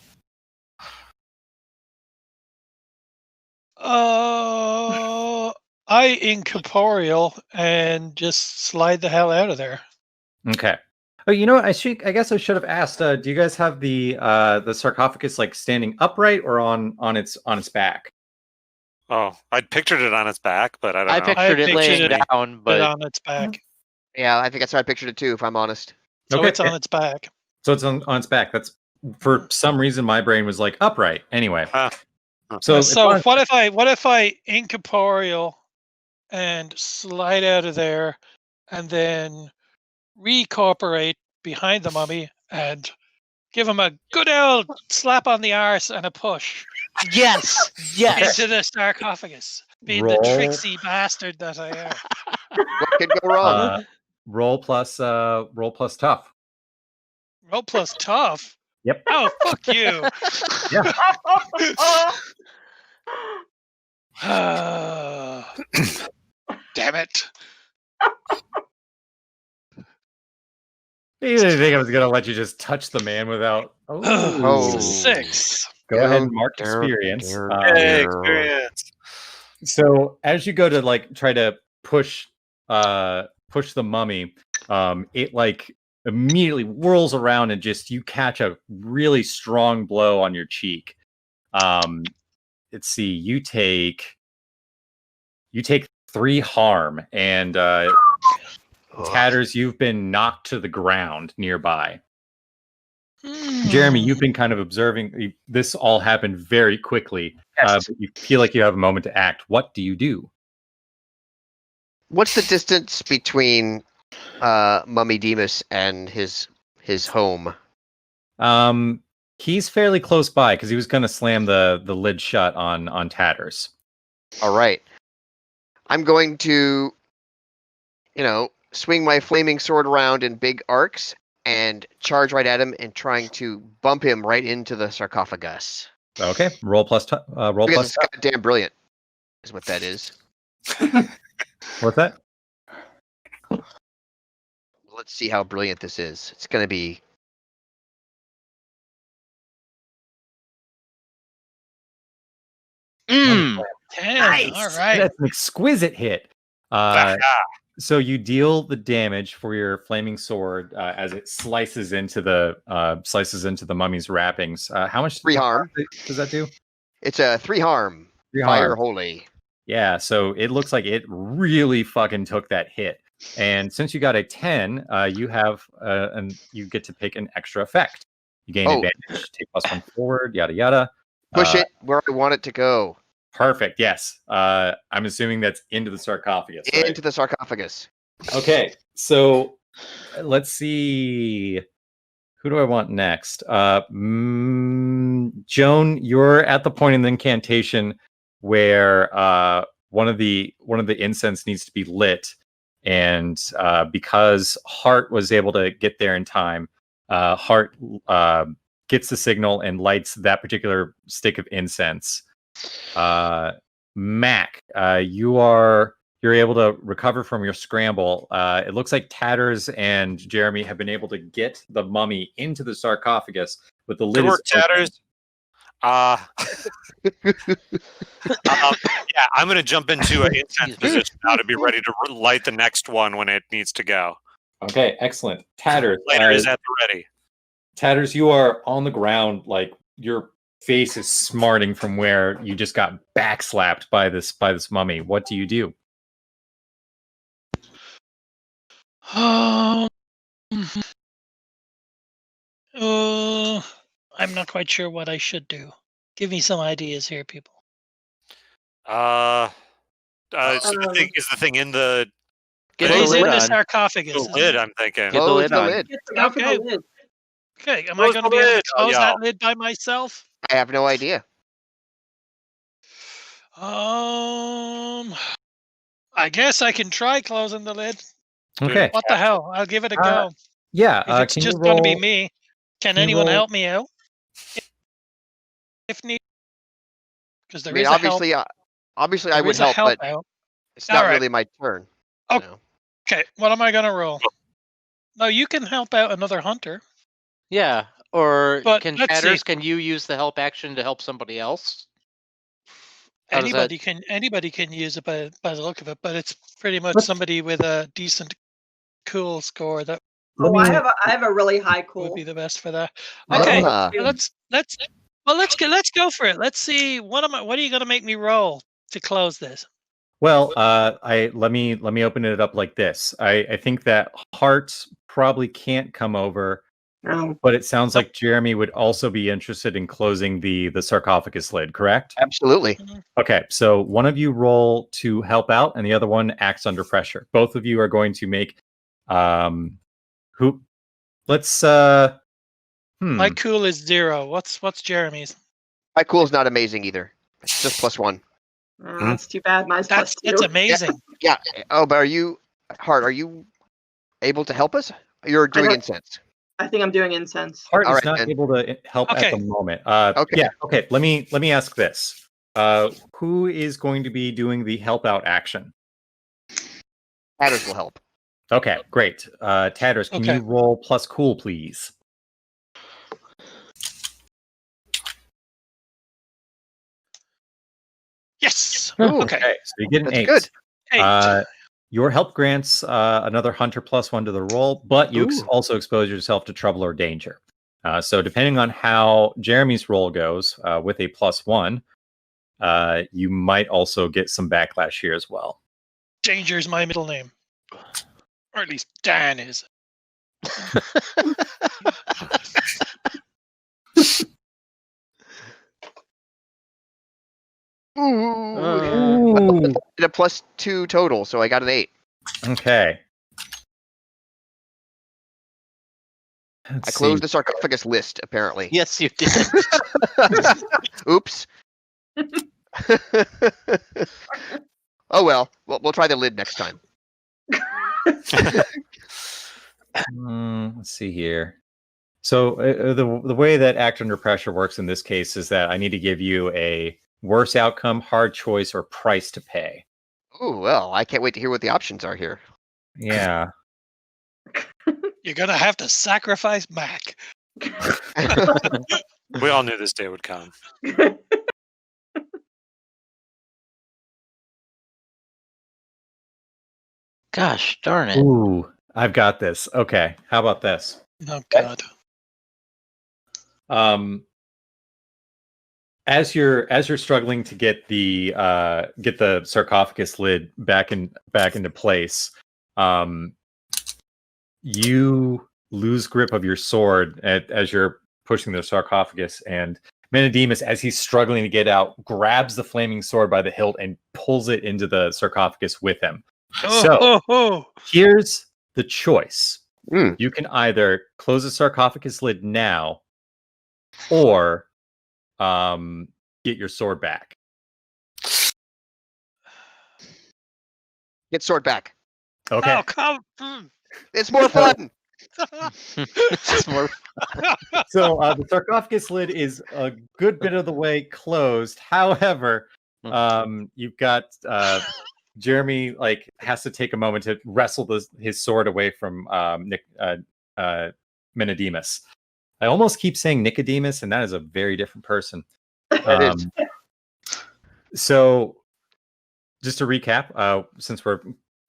I incorporeal and just slide the hell out of there. Okay. Oh, you know what? I guess I should have asked. Do you guys have the sarcophagus standing upright or on its back? Oh, I'd pictured it on its back, but I don't know. I pictured it laying down, but on its back. Yeah, I think that's how I pictured it too, if I'm honest. So Okay. it's on its back. So it's on its back. That's, for some reason, my brain was like upright. Anyway. So what if I incorporeal and slide out of there, and then recorporate behind the mummy and give him a good old slap on the arse and a push yes. into the sarcophagus, being the tricksy bastard that I am. What could go wrong? Roll plus tough. Roll plus tough. Yep. Oh, fuck you. Yeah. Damn it. You didn't think I was gonna let you just touch the man without? Oh. 6. Go ahead and mark experience. Hey, experience. So as you go to try to push the mummy, it immediately whirls around and you catch a really strong blow on your cheek. Let's see, you take 3 harm, and Tatters, you've been knocked to the ground nearby. Jeremy, you've been kind of observing this all happen very quickly. Yes. But you feel like you have a moment to act. What do you do? What's the distance between Mummy Demus and his home? He's fairly close by because he was going to slam the lid shut on Tatters. All right. I'm going to, swing my flaming sword around in big arcs and charge right at him and trying to bump him right into the sarcophagus. Okay, roll plus. Roll Because plus. it's goddamn brilliant, is what that is. What's that? Let's see how brilliant this is. It's going to be... Mm. 10. Nice. All right. That's an exquisite hit. So you deal the damage for your flaming sword as it slices into the mummy's wrappings. How much 3 harm does that do? It's a 3 harm. 3 Fire harm. holy. Yeah, so it looks like it really fucking took that hit. And since you got a 10, you have you get to pick an extra effect. You gain advantage, take +1 forward, yada yada. Push it where I want it to go. Perfect. Yes. I'm assuming that's into the sarcophagus. Right? Into the sarcophagus. Okay. So let's see. Who do I want next? Joan, you're at the point in the incantation where one of the incense needs to be lit, and because Hart was able to get there in time, Hart gets the signal and lights that particular stick of incense. Mac, you're able to recover from your scramble. It looks like Tatters and Jeremy have been able to get the mummy into the sarcophagus, but the lid is Tatters. Yeah, I'm going to jump into an incense position now to be ready to light the next one when it needs to go. Okay, excellent. Tatters, Later is at the ready. Tatters, you are on the ground, like your face is smarting from where you just got backslapped by this mummy. What do you do? I'm not quite sure what I should do. Give me some ideas here, people. So is the thing in the Get the He's lid in the on. sarcophagus. the isn't lid? he? I'm thinking. Get the Close lid the on. lid. Get the open Okay. the lid. Okay, am I Close going the to be able to lid. close Oh, that yeah. lid by myself? I have no idea. I guess I can try closing the lid. Okay. What the hell? I'll give it a go. Yeah. If it's can just you going to roll? be me, can can you anyone roll- help me out? If need, because I there mean, is a help. obviously I There would is a help, but out. it's not All right. really my turn. Oh. So. Okay, what am I going to roll? No, you can help out another hunter. Yeah. Or But can let's Tatters? see. Can you use the help action to help somebody else? How does that- Anybody can use it by the look of it, but it's pretty much Let's- somebody with a decent cool score that I have a really high would cool. be the best for that. Well, Okay, Ah. let's go for it. Let's see what are you going to make me roll to close this? Well, let me open it up like this. I think that Hart probably can't come over, but it sounds like Jeremy would also be interested in closing the sarcophagus lid, correct? Absolutely. Okay, so one of you roll to help out, and the other one acts under pressure. Both of you are going to make let's My cool is 0. What's Jeremy's? My cool is not amazing either. It's just +1. That's too bad. Mine's That's +2. amazing. Yeah. Oh, but are you able to help us? You're doing incense. I think I'm doing incense. Hart All is right, not then. able to help Okay. at the moment. Okay. Yeah. Okay. Let me ask this. Who is going to be doing the help out action? Tatters will help. Okay, great. Tatters, can Okay. you roll plus cool, please? Yes. Ooh. Okay. So you get an That's 8. good. 8. Your help grants another hunter +1 to the roll, but you Ooh. also expose yourself to trouble or danger. So depending on how Jeremy's roll goes, with a +1, you might also get some backlash here as well. Danger is my middle name, or at least Dan is. Ooh. Did a +2 total, so I got an 8. Okay. I closed the sarcophagus list, apparently. Yes, you did. Oops. Oh well, we'll try the lid next time. Let's see here. So the way that act under pressure works in this case is that I need to give you a worse outcome, hard choice, or price to pay. Oh well, I can't wait to hear what the options are here. Yeah. You're gonna have to sacrifice Mac. We all knew this day would come. Gosh darn it. Ooh, I've got this. Okay, how about this? Oh God. As you're struggling to get the sarcophagus lid back into place, you lose grip of your sword as you're pushing the sarcophagus, and Menedemus, as he's struggling to get out, grabs the flaming sword by the hilt and pulls it into the sarcophagus with him. Here's the choice. You can either close the sarcophagus lid now, or get your sword back. Get sword back. Okay. Oh, come. It's more fun. It's more. So the sarcophagus lid is a good bit of the way closed. However, you've got Jeremy has to take a moment to wrestle his sword away from Menedemus. I almost keep saying Nicodemus, and that is a very different person. So, just to recap, since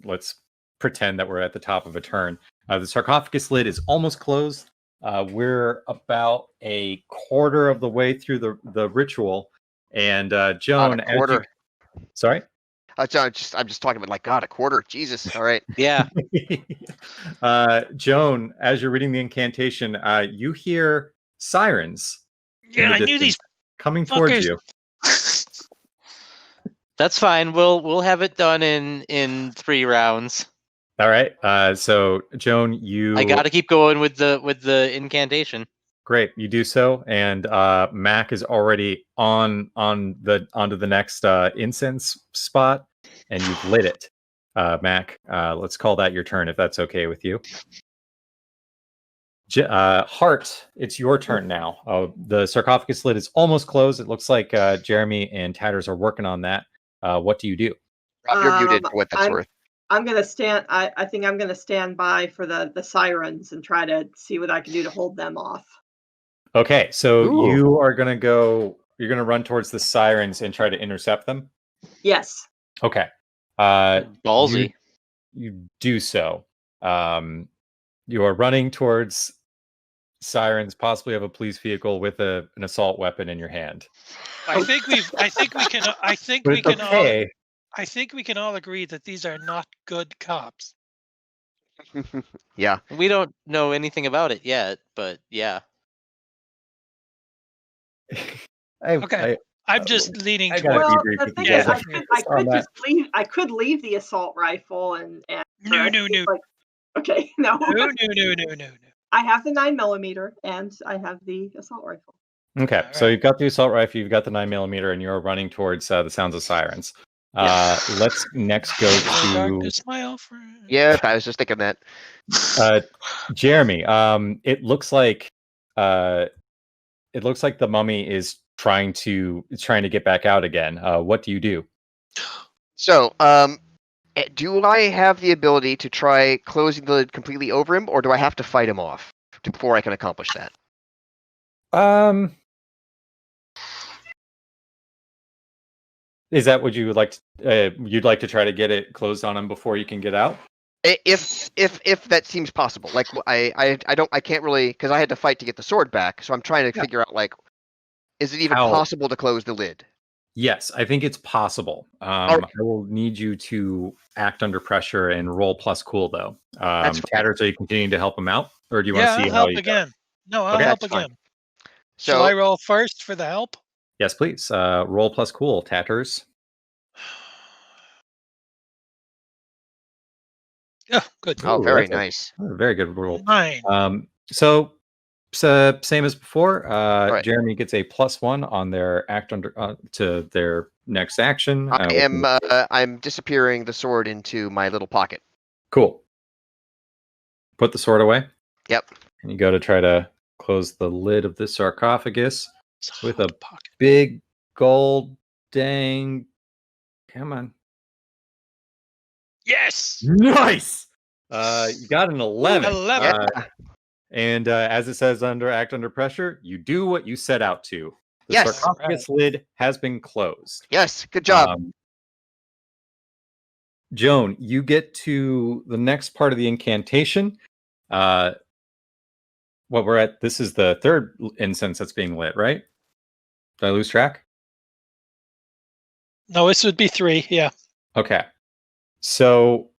let's pretend that we're at the top of a turn. The sarcophagus lid is almost closed. We're about a quarter of the way through the ritual, and Joan, a quarter. Sorry. I'm just talking about God, a quarter. Jesus. All right. Yeah. Joan, as you're reading the incantation, you hear sirens. Yeah, I knew these coming towards you. That's fine. We'll have it done in 3 rounds. All right. So Joan, I got to keep going with the incantation. Great, you do so, and Mac is already onto the next incense spot, and you've lit it. Mac, let's call that your turn if that's okay with you. Hart, it's your turn now. The sarcophagus lid is almost closed. It looks like Jeremy and Tatters are working on that. What do you do? Rob, you're muted for what that's worth. I'm gonna stand. I think I'm gonna stand by for the sirens and try to see what I can do to hold them off. Okay, so you are gonna go. You're gonna run towards the sirens and try to intercept them. Yes. Okay. Ballsy. You do so. You are running towards sirens, possibly have a police vehicle with an assault weapon in your hand. I think we can all agree that these are not good cops. Yeah. We don't know anything about it yet, but yeah. I'm just leaning I towards. Well, the thing is, I could leave the assault rifle and No. Okay, no. No. I have the 9mm and I have the assault rifle. Okay, All so right. you've got the assault rifle, you've got the 9mm, and you're running towards the sounds of sirens. Let's next go to Darkness, my old friend. Yeah, I was just thinking that. Jeremy. It looks like the mummy is trying to get back out again. What do you do? So, do I have the ability to try closing the lid completely over him, or do I have to fight him off before I can accomplish that? Is that what you would like? You'd like to try to get it closed on him before you can get out? If that seems possible, like I can't really, because I had to fight to get the sword back, so I'm trying to figure out is it even possible to close the lid? Yes, I think it's possible. I will need you to act under pressure and roll plus cool though. Tatters, are you continuing to help him out, or do you want to see I'll how help you again. No, I'll Okay, help that's fine. again. So Shall I roll first for the help? Yes, please. Roll plus cool, Tatters. Yeah, good. Oh, very That's nice. a very good roll. 9. So same as before. Right. Jeremy gets a +1 on their act under to their next action. I'm disappearing the sword into my little pocket. Cool. Put the sword away. Yep. And you go to try to close the lid of the sarcophagus with a pocket. big gold dang. Come on. Yes. Nice. You got an 11. 11. And as it says under act under pressure, you do what you set out to. The Yes. sarcophagus lid has been closed. Yes. Good job. Joan, you get to the next part of the incantation. What we're at, this is the third incense that's being lit, right? Did I lose track? No, this would be 3. Yeah. Okay. So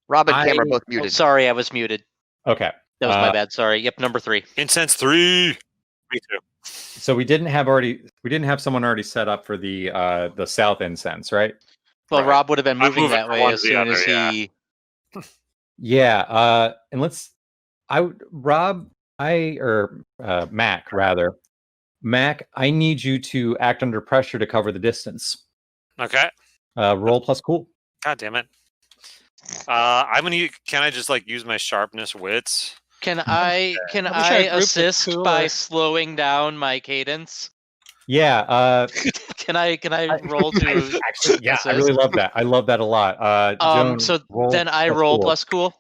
Rob and Cam are both Oh, muted. sorry, I was muted. okay. That was my bad. Sorry. Yep, number 3. Incense 3. Me too. So we didn't have someone already set up for the south incense, right? Well, Right. Rob would have been I'm moving moving that from way one as to the soon other, as yeah. he. Yeah. Mac rather. Mac, I need you to act under pressure to cover the distance. Okay. Roll plus cool. God damn it. Can I just like use my sharpness wits? Can I I wish our group was assist by cooler. slowing down my cadence? Yeah. Can I roll to Actually, yeah, I assist? really love that. I love that a lot. Joan, So roll then I plus roll cool. plus cool.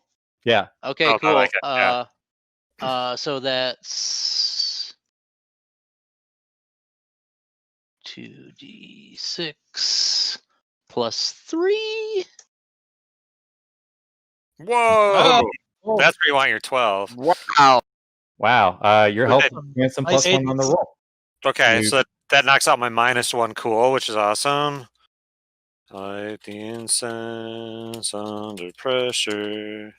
Yeah. Okay, Oh, I cool. like it, yeah. So that's 2d6 plus 3. Whoa! Oh. That's where you want your 12. Wow. Wow. You're Okay. helping get some Nice +1 on the roll. Okay, You- so that knocks out my -1 cool, which is awesome. Light the incense under pressure.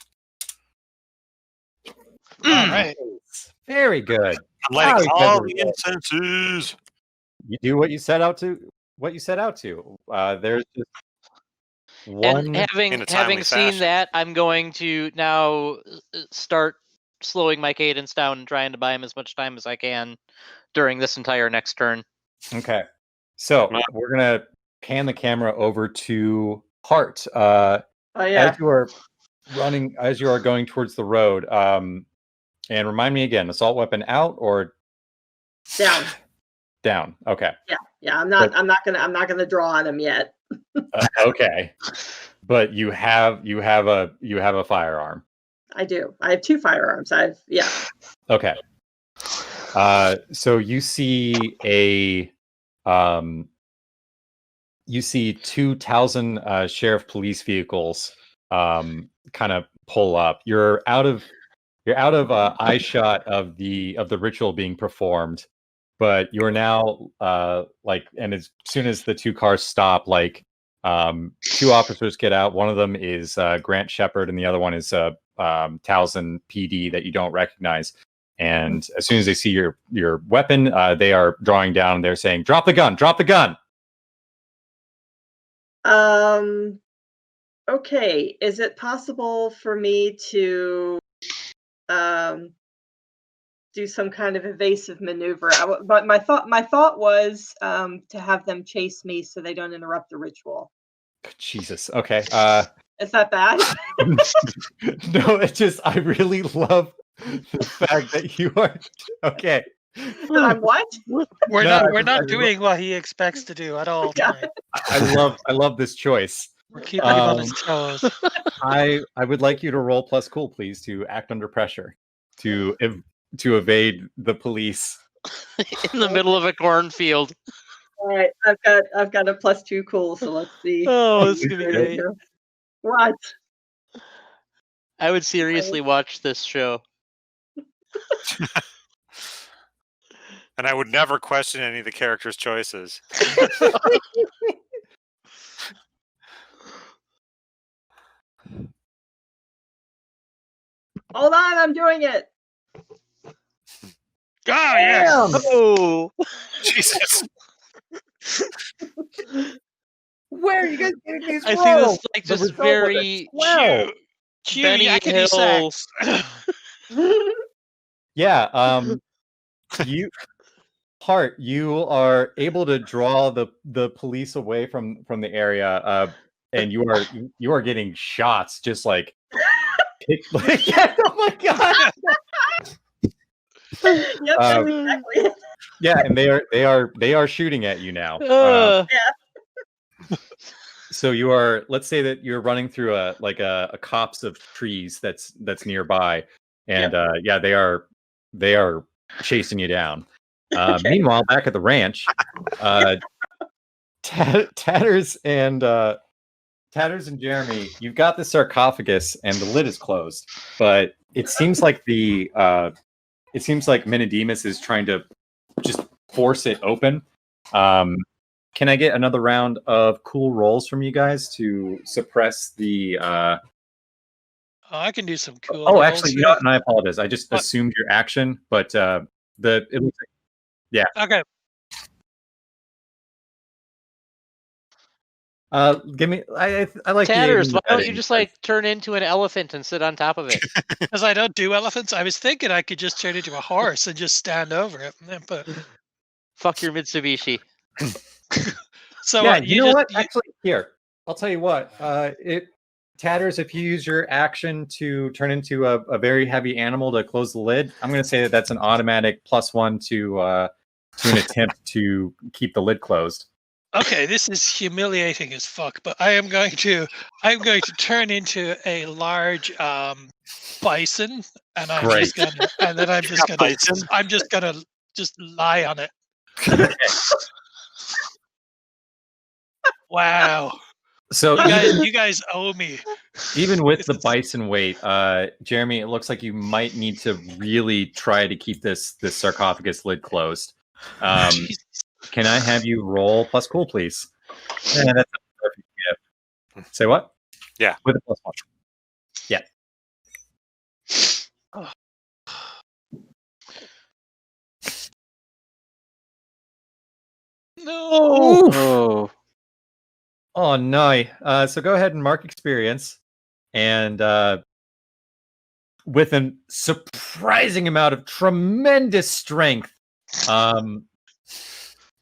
All right. Very good. I'm lighting Wow, all you the guys are incenses. You do what you set out to. There's just one. In And a having timely seen fashion. that, I'm going to now start slowing my cadence down and trying to buy him as much time as I can during this entire next turn. Okay. So Wow. we're gonna pan the camera over to Hart. Oh yeah. As you are going towards the road, and remind me again, assault weapon out or Down. down? Okay. Yeah. I'm not gonna draw on him yet. Okay. But you have a firearm. I do. I have 2 firearms. Okay. So you see two Towson sheriff police vehicles kind of pull up. You're out of eye shot of the ritual being performed, but you're now and as soon as the 2 cars stop, 2 officers get out. One of them is Grant Shepard, and the other one is Towson PD that you don't recognize. And as soon as they see your weapon, they are drawing down. They're saying, "Drop the gun! Drop the gun!" Okay. Is it possible for me to do some kind of evasive maneuver? But my thought was to have them chase me so they don't interrupt the ritual. Jesus. Okay. Is that bad? No, it's just I really love the fact that you are okay. That I'm what? We're No, not I- doing what he expects to do at all. Yeah. tonight. I love this choice. We're keeping him on his toes. I would like you to roll plus cool, please, to act under pressure to evade the police. In the middle of a cornfield. All right. I've got a +2 cool. So let's see. Oh, this is gonna be great. What? I would seriously watch this show. And I would never question any of the characters' choices. Hold on, I'm doing it. Oh yes. Oh, Jesus. Where are you guys getting these I see this like The just result was a very 12. Chew, Benny yakety Hill. sax. Yeah. You Hart, you are able to draw the police away from the area, and you are getting shots just like, oh my god. Yep, that's exactly it. Yeah, and they are shooting at you now. So you are, let's say that you're running through a copse of trees that's nearby, and yeah, they are chasing you down. Okay. Meanwhile, back at the ranch, Tatters and Jeremy, you've got the sarcophagus and the lid is closed, but it seems like Minidemus is trying to just force it open. Can I get another round of cool rolls from you guys to suppress the? I can do some cool. Oh, actually, you know what? And I apologize. I just assumed your action, but it looks like, yeah. Okay. Give me. I like Tatters. Why don't you just like turn into an elephant and sit on top of it? Because I don't do elephants. I was thinking I could just turn into a horse and just stand over it. But fuck your Mitsubishi. So yeah, you know what? Actually, here, I'll tell you what. Tatters, if you use your action to turn into a very heavy animal to close the lid, I'm going to say that that's an automatic +1 to an attempt to keep the lid closed. Okay, this is humiliating as fuck, but I'm going to turn into a large bison, and I'm just gonna lie on it. Wow. So you guys owe me. Even with the bison weight, Jeremy, it looks like you might need to really try to keep this sarcophagus lid closed. Can I have you roll plus cool, please? Yeah, that's a perfect gift. Say what? Yeah. With a +1. Yeah. Oh. No. Oh no. So go ahead and mark experience, and with a surprising amount of tremendous strength,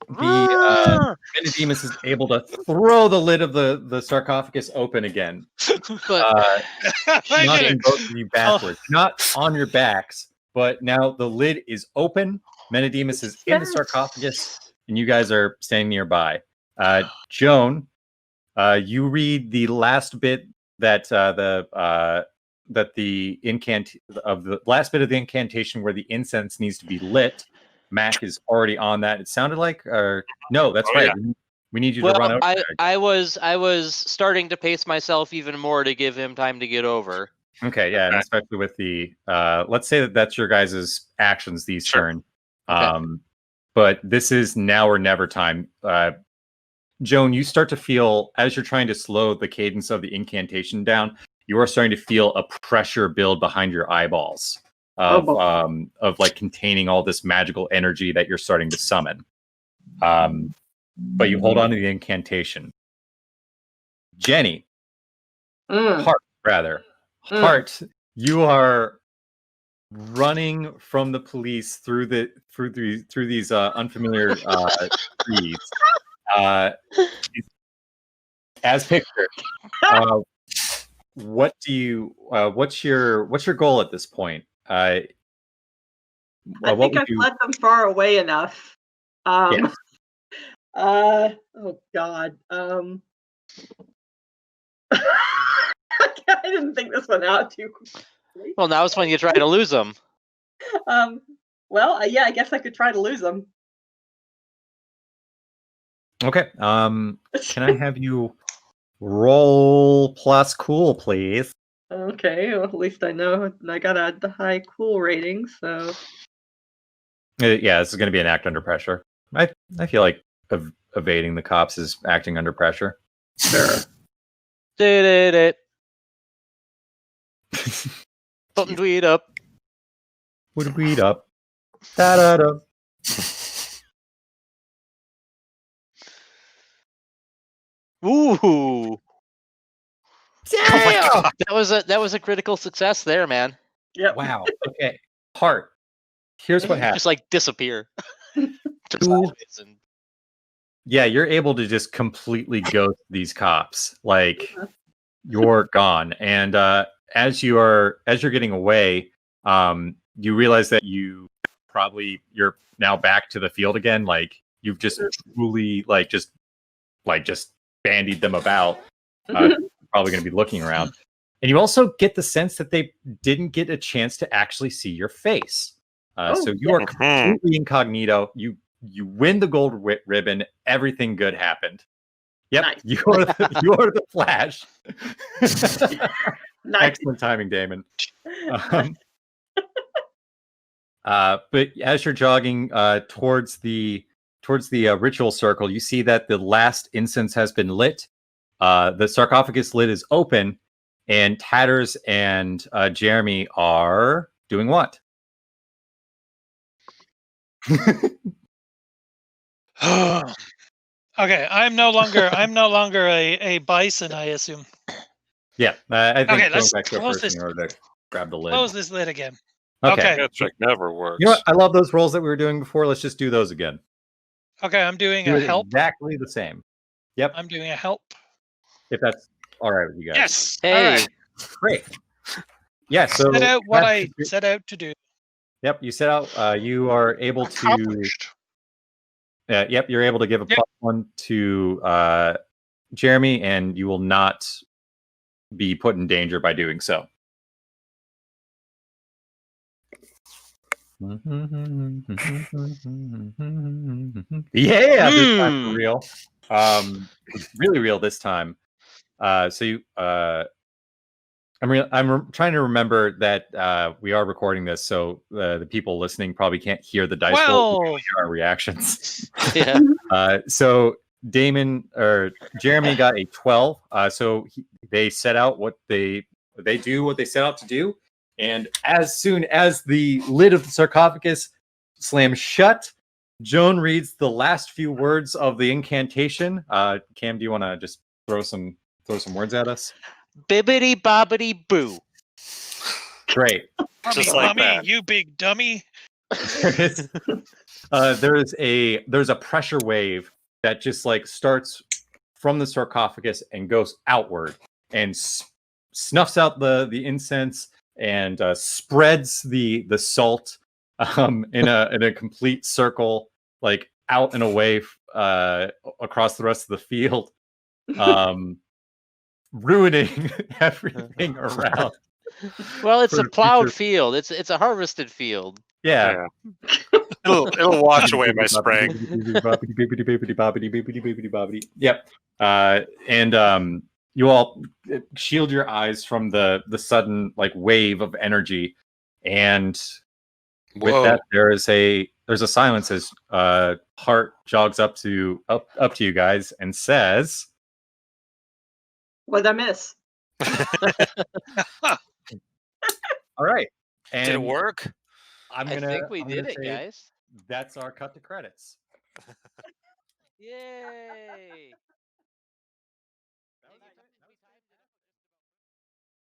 the Minidemus is able to throw the lid of the sarcophagus open again, knocking both of you backwards. Not on your backs, but now the lid is open. Minidemus is in the sarcophagus, and you guys are standing nearby. Joan, you read the last bit that the last bit of the incantation where the incense needs to be lit. Mac is already on that. It sounded like, or no, that's right. Yeah. We need you to run over. I was starting to pace myself even more to give him time to get over. Okay, yeah, and especially with the let's say that's your guys' actions these turn. Okay. But this is now or never time. Joan, you start to feel, as you're trying to slow the cadence of the incantation down, you are starting to feel a pressure build behind your eyeballs of like containing all this magical energy that you're starting to summon. But you hold on to the incantation. Jenny, Hart, you are running from the police through these unfamiliar trees. As pictured. What's your goal at this point? I think I've led them far away enough. Yes. Oh God. I didn't think this one out too quickly. Well, now it's when you try to lose them. Well, yeah, I guess I could try to lose them. Okay. Can I have you roll plus cool, please? Okay. Well, at least I know I got the high cool rating, so. Yeah, this is going to be an act under pressure. I feel like evading the cops is acting under pressure. Sure. Did it. Button tweet up. Would tweet up. Da da da. Ooh. Damn! Oh my God. That was a critical success there, man. Yep. Wow. Okay. Hart, here's what happens. Just like disappear. Just Ooh. sideways and Yeah, you're able to just completely ghost these cops. Like you're gone. And as you're getting away, you realize that you're now back to the field again. Like you've just truly just bandied them about. Probably going to be looking around. And you also get the sense that they didn't get a chance to actually see your face. So you are completely incognito. You win the gold ribbon. Everything good happened. Yep, Nice. you are the Flash. Nice. Excellent timing, Damon. But as you're jogging towards the ritual circle, you see that the last incense has been lit. The sarcophagus lid is open, and Tatters and Jeremy are doing what? Okay, I'm no longer a bison, I assume. Yeah, I think Okay, going let's back to a close person this. in order to grab the lid. Close this lid again. Okay. That trick never works. You know what? I love those rolls that we were doing before. Let's just do those again. Okay, I'm doing Do a it help. exactly the same. Yep. I'm doing a help. If that's all right with you guys. Yes. Hey. All right. Great. Yeah. So Set out what that I should be- set out to do. Yep. You set out. You are able to. Accomplished. Yep. You're able to give a +1 to Jeremy, and you will not be put in danger by doing so. Yeah, this time for real. Really real this time. So you, I'm trying to remember that we are recording this, so the people listening probably can't hear the dice roll. We can hear our reactions. Yeah. So Damon or Jeremy got a 12. So they set out what they set out to do. And as soon as the lid of the sarcophagus slams shut, Joan reads the last few words of the incantation. Cam, do you want to just throw some words at us? Bibbity bobbity boo. Great. Just like Lummy, that. you big dummy. There's a pressure wave that just starts from the sarcophagus and goes outward and snuffs out the incense and spreads the salt in a complete circle, out and away across the rest of the field, ruining everything around. Well, it's For a the plowed future. field. It's a harvested field. Yeah. It'll wash away my spraying. Yep. And you all shield your eyes from the sudden wave of energy, and with that there's a silence as Hart jogs up to you guys and says, What'd I miss? all right. And Did it work? I think we did it, guys. That's our cut to credits. Yay!